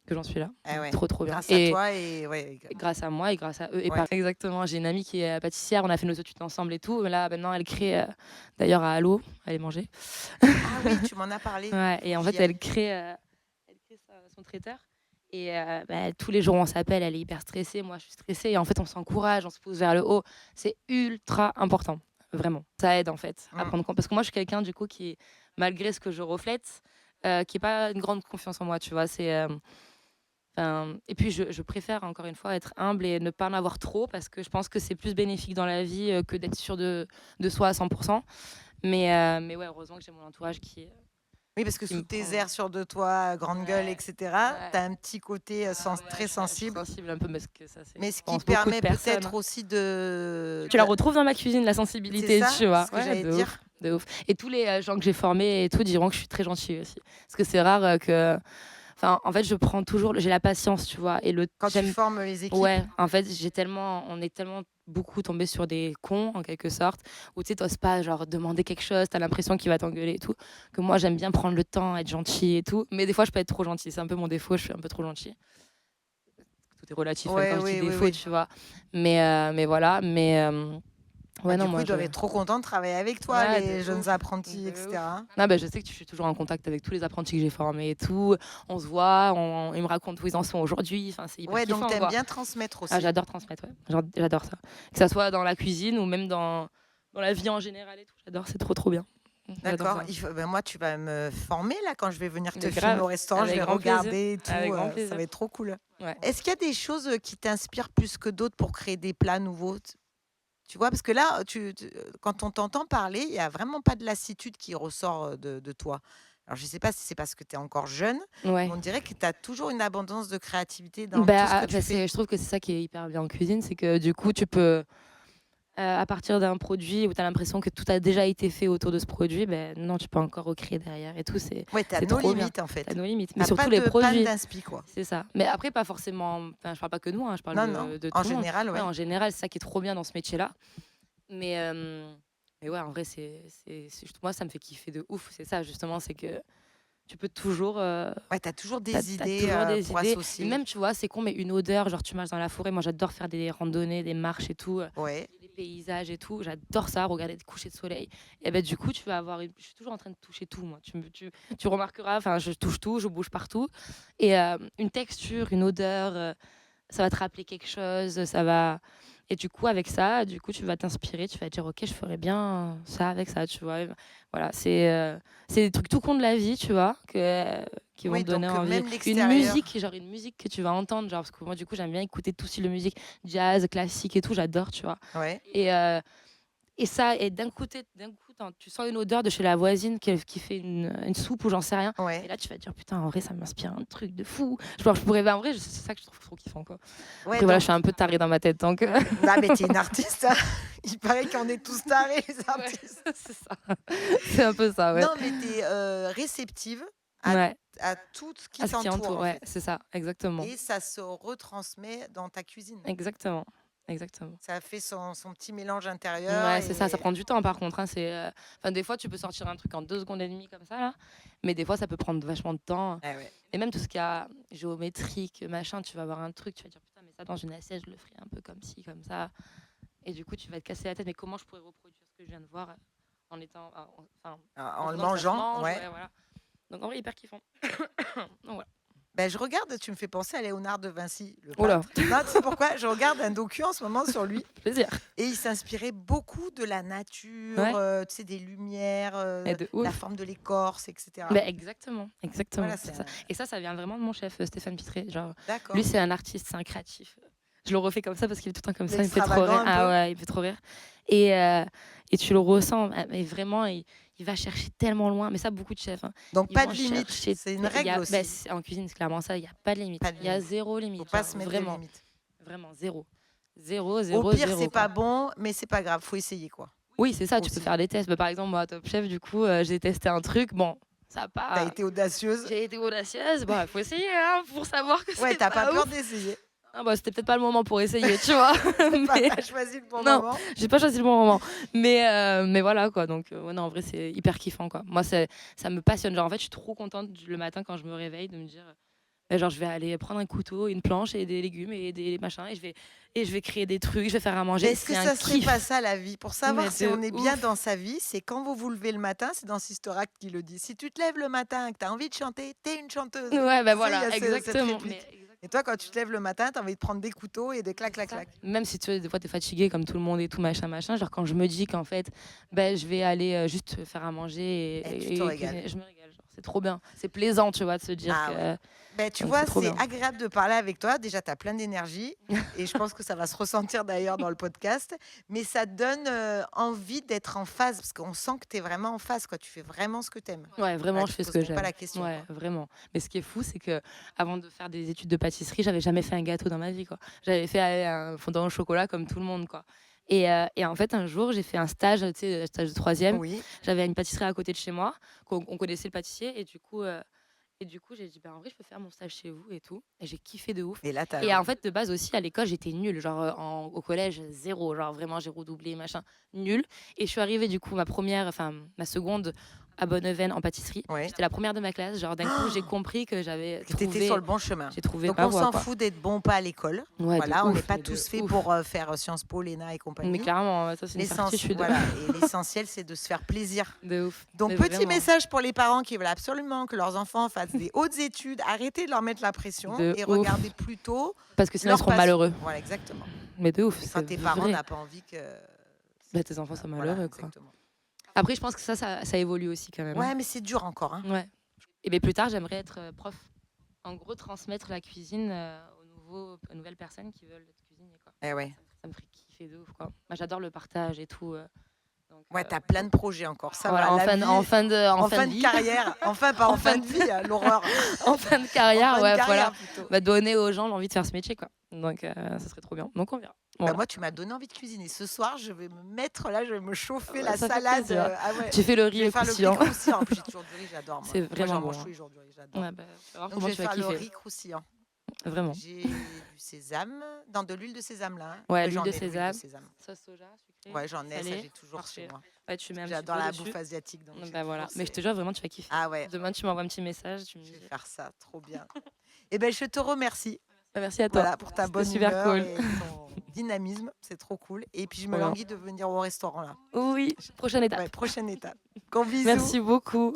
Que j'en suis là. Ah ouais. Trop bien. Grâce Et à toi et ouais. grâce à moi et grâce à eux. Et Ouais. exactement, j'ai une amie qui est pâtissière, on a fait nos études ensemble et tout. Mais là, maintenant, elle crée, d'ailleurs, à Allo, aller manger. Ah oui, tu m'en as parlé. Ouais, et en fait, elle crée son traiteur. Et tous les jours, on s'appelle, elle est hyper stressée, moi, je suis stressée. Et en fait, on s'encourage, on se pousse vers le haut. C'est ultra important, vraiment. Ça aide, en fait, à prendre compte. Parce que moi, je suis quelqu'un, du coup, qui, malgré ce que je reflète, qui n'est pas une grande confiance en moi, tu vois. Et puis, je préfère, encore une fois, être humble et ne pas en avoir trop, parce que je pense que c'est plus bénéfique dans la vie que d'être sûr de soi à 100%. Mais ouais, heureusement que j'ai mon entourage qui... Oui, parce que qui sous me tes prend. airs sur de toi, grande gueule, Ouais. etc., Ouais. tu as un petit côté très Je suis sensible. sensible un peu, parce que ça, c'est... Mais ce je qui pense beaucoup de permet personnes, peut-être hein. aussi de... Tu la retrouves dans ma cuisine, la sensibilité, C'est ça, tu vois. ce que j'allais de dire. ouf. de ouf. Et tous les gens que j'ai formés et tout diront que je suis très gentille aussi. Parce que c'est rare que... Enfin, en fait, je prends toujours... J'ai la patience, tu vois. Et Quand tu formes les équipes. Ouais, en fait, on est tellement beaucoup tombé sur des cons, en quelque sorte, où tu sais, t'oses pas, genre, demander quelque chose, t'as l'impression qu'il va t'engueuler et tout, que moi, j'aime bien prendre le temps, être gentil et tout, mais des fois, je peux être trop gentille, c'est un peu mon défaut, je suis un peu trop gentille. Tout est relatif Ouais, quand je dis oui, oui, défaut, oui. tu vois. Mais voilà, ouais, Du non, coup, moi, ils doivent être trop contents de travailler avec toi, Ouais, les de jeunes ouf, apprentis, de etc. ouf. Non, bah, je sais que je suis toujours en contact avec tous les apprentis que j'ai formés et tout. On se voit, ils me racontent où ils en sont aujourd'hui. Enfin, c'est hyper Ouais, donc kiffant, t'aimes quoi. bien transmettre Ah, aussi. j'adore transmettre, ouais. J'adore ça. Que ça soit dans la cuisine ou même dans la vie en général et tout. J'adore, c'est trop, trop bien. J'adore D'accord. ça. Ben moi, tu vas me former là quand je vais venir te Mais filmer grave, au restaurant. Je avec vais grand plaisir. regarder et tout. Avec grand Ça plaisir. va être trop cool. Ouais. Est-ce qu'il y a des choses qui t'inspirent plus que d'autres pour créer des plats nouveaux? Tu vois, parce que là, quand on t'entend parler, il y a vraiment pas de lassitude qui ressort de toi. Alors, je sais pas si c'est parce que tu es encore jeune, mais Ouais. on dirait que tu as toujours une abondance de créativité dans tout ce que tu fais. Je trouve que c'est ça qui est hyper bien en cuisine, c'est que du coup, tu peux, à partir d'un produit où tu as l'impression que tout a déjà été fait autour de ce produit, ben non, tu peux encore recréer derrière et tout. Ouais, tu as C'est nos trop bien. limites en fait. T'as nos limites. Tu Mais pas surtout les de panne produits. d'inspi, quoi. C'est ça. Mais après, pas forcément. Enfin, je parle pas que nous, hein, je parle Non, non, de en tout le monde. général, ouais. En général, c'est ça qui est trop bien dans ce métier-là. Mais, mais ouais, en vrai, moi, ça me fait kiffer de ouf. C'est ça, justement, c'est que tu peux toujours. Ouais, tu as toujours T'as des idées toujours des pour idées. Et associer. même, tu vois, c'est con, mais une odeur, genre tu marches dans la forêt. Moi, j'adore faire des randonnées, des marches et tout, Ouais. des paysages et tout. J'adore ça, regarder des couchers de soleil. Et ben, du coup, tu vas avoir. Je suis toujours en train de toucher tout, moi. Tu remarqueras, enfin, je touche tout, je bouge partout. Et une texture, une odeur, ça va te rappeler quelque chose, ça va. Et du coup, avec ça, du coup, tu vas t'inspirer, tu vas te dire, ok, je ferais bien ça avec ça, tu vois. Voilà, c'est des trucs tout con de la vie, tu vois, qui vont Oui, te donner donc envie. même Une l'extérieur. musique, genre une musique que tu vas entendre, genre, parce que moi, du coup, j'aime bien écouter tout style de musique, jazz, classique et tout, j'adore, tu vois. Ouais. Et ça, et d'un coup, tu sens une odeur de chez la voisine qui fait une soupe ou j'en sais rien. Ouais. Et là, tu vas te dire, putain, en vrai, ça m'inspire un truc de fou. Je pourrais, en vrai, c'est ça que je trouve trop kiffant, quoi. Ouais, Après, voilà, je suis un peu tarée dans ma tête, donc. Non, mais t'es une artiste, hein. Il paraît qu'on est tous tarés, les artistes. Ouais, c'est ça. C'est un peu ça, ouais. Non, mais t'es réceptive Ouais, à tout ce qui à ce qui t'entoure, entoure, en ouais, fait. c'est ça, exactement. Et ça se retransmet dans ta cuisine. Exactement. Exactement. Ça fait son petit mélange intérieur. Ouais, c'est ça, et... ça prend du temps par contre. Hein, enfin, des fois, tu peux sortir un truc en 2 secondes et demie comme ça, là. Mais des fois, ça peut prendre vachement de temps. Ah ouais. Et même tout ce qui a géométrique, machin, tu vas avoir un truc, tu vas dire putain, mais ça dans une assiette, je le ferai un peu comme ci, comme ça. Et du coup, tu vas te casser la tête, mais comment je pourrais reproduire ce que je viens de voir en étant. En le faisant que ça se mangeant, mange, ouais. voilà. Donc en vrai, hyper kiffant. Donc voilà. Ben, je regarde, tu me fais penser à Léonard de Vinci, le Oula. peintre. Non, tu sais pourquoi? Je regarde un docu en ce moment sur lui. Plaisir. Et il s'inspirait beaucoup de la nature, Ouais. tu sais, des lumières, Et de la ouf. forme de l'écorce, etc. Bah, exactement. Voilà, C'est c'est ça. Et ça vient vraiment de mon chef, Stéphane Pitré. Genre, D'accord. lui, c'est un artiste, c'est un créatif. Je le refais comme ça parce qu'il est tout le temps comme ça. Il me fait trop L'extravagant rire. un Ah peu. ouais, il me fait trop rire. Et tu le ressens. Mais vraiment, il va chercher tellement loin. Mais ça, beaucoup de chefs. Hein. Donc, Ils pas vont de limite. chercher- C'est une Il y règle a- aussi. bah, en cuisine, c'est clairement ça. Il n'y a pas de limite. Pas de Il y a limite. zéro limite. Faut pas genre, se mettre vraiment. de limite. Vraiment, zéro. Zéro, zéro, Au pire, zéro, c'est quoi. pas bon, mais c'est pas grave. Faut essayer, quoi. Oui, c'est ça. Tu Aussi. peux faire des tests. Bah, par exemple, moi, à Top Chef, du coup, j'ai testé un truc. Bon, ça n'a pas. T'as été audacieuse. J'ai été audacieuse. Bon, il faut essayer hein, pour savoir que Ouais, c'est t'as pas peur ouf. d'essayer. Ah bah, c'était peut-être pas le moment pour essayer, tu vois. Mais T'as choisi le bon non. moment. j'ai pas choisi le bon moment. Mais voilà, quoi. Donc, ouais, non, en vrai, c'est hyper kiffant, quoi. Moi, ça me passionne. Genre, en fait, je suis trop contente le matin quand je me réveille de me dire, genre, je vais aller prendre un couteau, une planche et des légumes et des machins et je vais créer des trucs, je vais faire à manger. Mais est-ce que C'est ça un serait kiff. pas ça la vie? Pour savoir Mais si de on est bien ouf. dans sa vie, c'est quand vous vous levez le matin, c'est dans Sister Act qui le dit. Si tu te lèves le matin et que tu as envie de chanter, t'es une chanteuse. Ouais, bah Tu sais, voilà, il y a cette exactement. réplique. Mais Et toi, quand tu te lèves le matin, tu as envie de prendre des couteaux et des clac, clac, ça. clac. Même si tu vois, des fois t'es fatigué comme tout le monde et tout machin, genre quand je me dis qu'en fait ben, je vais aller juste faire à manger Et tu te régales. je me régale, genre, c'est trop bien, c'est plaisant tu vois de se dire Ah que ouais. Ben, tu donc vois, c'est trop c'est bien. agréable de parler avec toi. Déjà, tu as plein d'énergie et je pense que ça va se ressentir d'ailleurs dans le podcast. Mais ça te donne envie d'être en phase parce qu'on sent que tu es vraiment en phase. Quoi. Tu fais vraiment ce que tu aimes. Ouais, vraiment, Tu je fais te ce poses que même pas j'aime. la question. Ouais, Quoi. vraiment. Mais ce qui est fou, c'est que avant de faire des études de pâtisserie, j'avais jamais fait un gâteau dans ma vie, quoi. J'avais fait un fondant au chocolat comme tout le monde, quoi. Et en fait, un jour, j'ai fait un stage, tu sais, stage de troisième. Oui. J'avais une pâtisserie à côté de chez moi, on connaissait le pâtissier. Et du coup, j'ai dit, bah, en vrai, je peux faire mon stage chez vous et tout. Et j'ai kiffé de ouf. Et là, Et en fait, de base aussi, à l'école, j'étais nulle. Genre, au collège, zéro. Genre, vraiment, j'ai redoublé, machin, nulle. Et je suis arrivée, du coup, ma seconde à Bonneveine en pâtisserie. Ouais. J'étais la première de ma classe. Genre, d'un coup, j'ai compris que j'avais Que t'étais sur le bon chemin. J'ai trouvé Donc ma on voie, s'en quoi. fout d'être bon ou pas à l'école. Ouais, Voilà, de on ouf, n'est pas mais de tous faits ouf. pour faire Sciences Po, l'ENA et Mais compagnie. clairement, ça, c'est une certitude. Voilà. Et l'essentiel, c'est de se faire plaisir. De ouf. Donc, Mais petit vraiment. message pour les parents qui veulent absolument que leurs enfants fassent des hautes études. Arrêtez de leur mettre la pression De et ouf. regardez plutôt Parce que sinon, leur ils seront passion. malheureux. Voilà, exactement. Mais de ouf. Quand c'est tes parents vrai. n'ont pas envie que Bah, tes enfants sont voilà, malheureux, quoi. exactement. Après, je pense que ça évolue aussi quand même. Ouais, mais c'est dur encore. Hein. Ouais. Et bien plus tard, j'aimerais être prof. En gros, transmettre la cuisine aux nouvelles personnes qui veulent cuisiner, quoi. Eh ouais. Ça me ferait kiffer de ouf, quoi. Moi, j'adore le partage et tout. Donc, Ouais, t'as plein de projets encore. Ça voilà, va. en la fin, vie, en fin de vie. carrière. Enfin, pas en fin de vie, l'horreur. En fin de carrière, En fin de ouais, carrière, voilà. plutôt. Bah, donner aux gens l'envie de faire ce métier, quoi. Donc, ça serait trop bien. Donc, on verra. Bah, Voilà. moi, tu m'as donné envie de cuisiner. Ce soir, je vais me mettre là, je vais me chauffer Ouais, la ça fait salade. plaisir. Ah ouais. Tu fais le Je riz vais faire le riz croustillant. croustillant. En plus, j'ai toujours du riz, j'adore. Moi. C'est Moi, vraiment j'en bon. mange tous les jours du riz, j'adore. Ouais, bah, tu vas voir Donc, comment je vais tu vas faire le kiffer. riz croustillant. Vraiment. J'ai du sésame, dans de l'huile de sésame là. Hein. Ouais, Oui, l'huile j'en de ai, l'huile sésame. de sésame. Sauce soja, sucrée. Ouais, j'en ai, ça salée. j'ai toujours Parfait. chez moi. Ouais, tu mets un petit J'adore peu la dessus. bouffe asiatique. Donc j'ai Bah voilà. toujours Mais je ces- te jure, vraiment, tu vas kiffer. Ah ouais, Demain, tu m'envoies un petit message. Tu me je dis. vais faire ça, trop bien. Et ben je te remercie. Bah, merci à toi. Voilà, pour ta C'était bonne super humeur cool. et ton dynamisme, c'est trop cool. Et puis je me Trop bien. languis de venir au restaurant là. Oui, prochaine étape. Ouais, prochaine étape. Gros bisous. Merci beaucoup.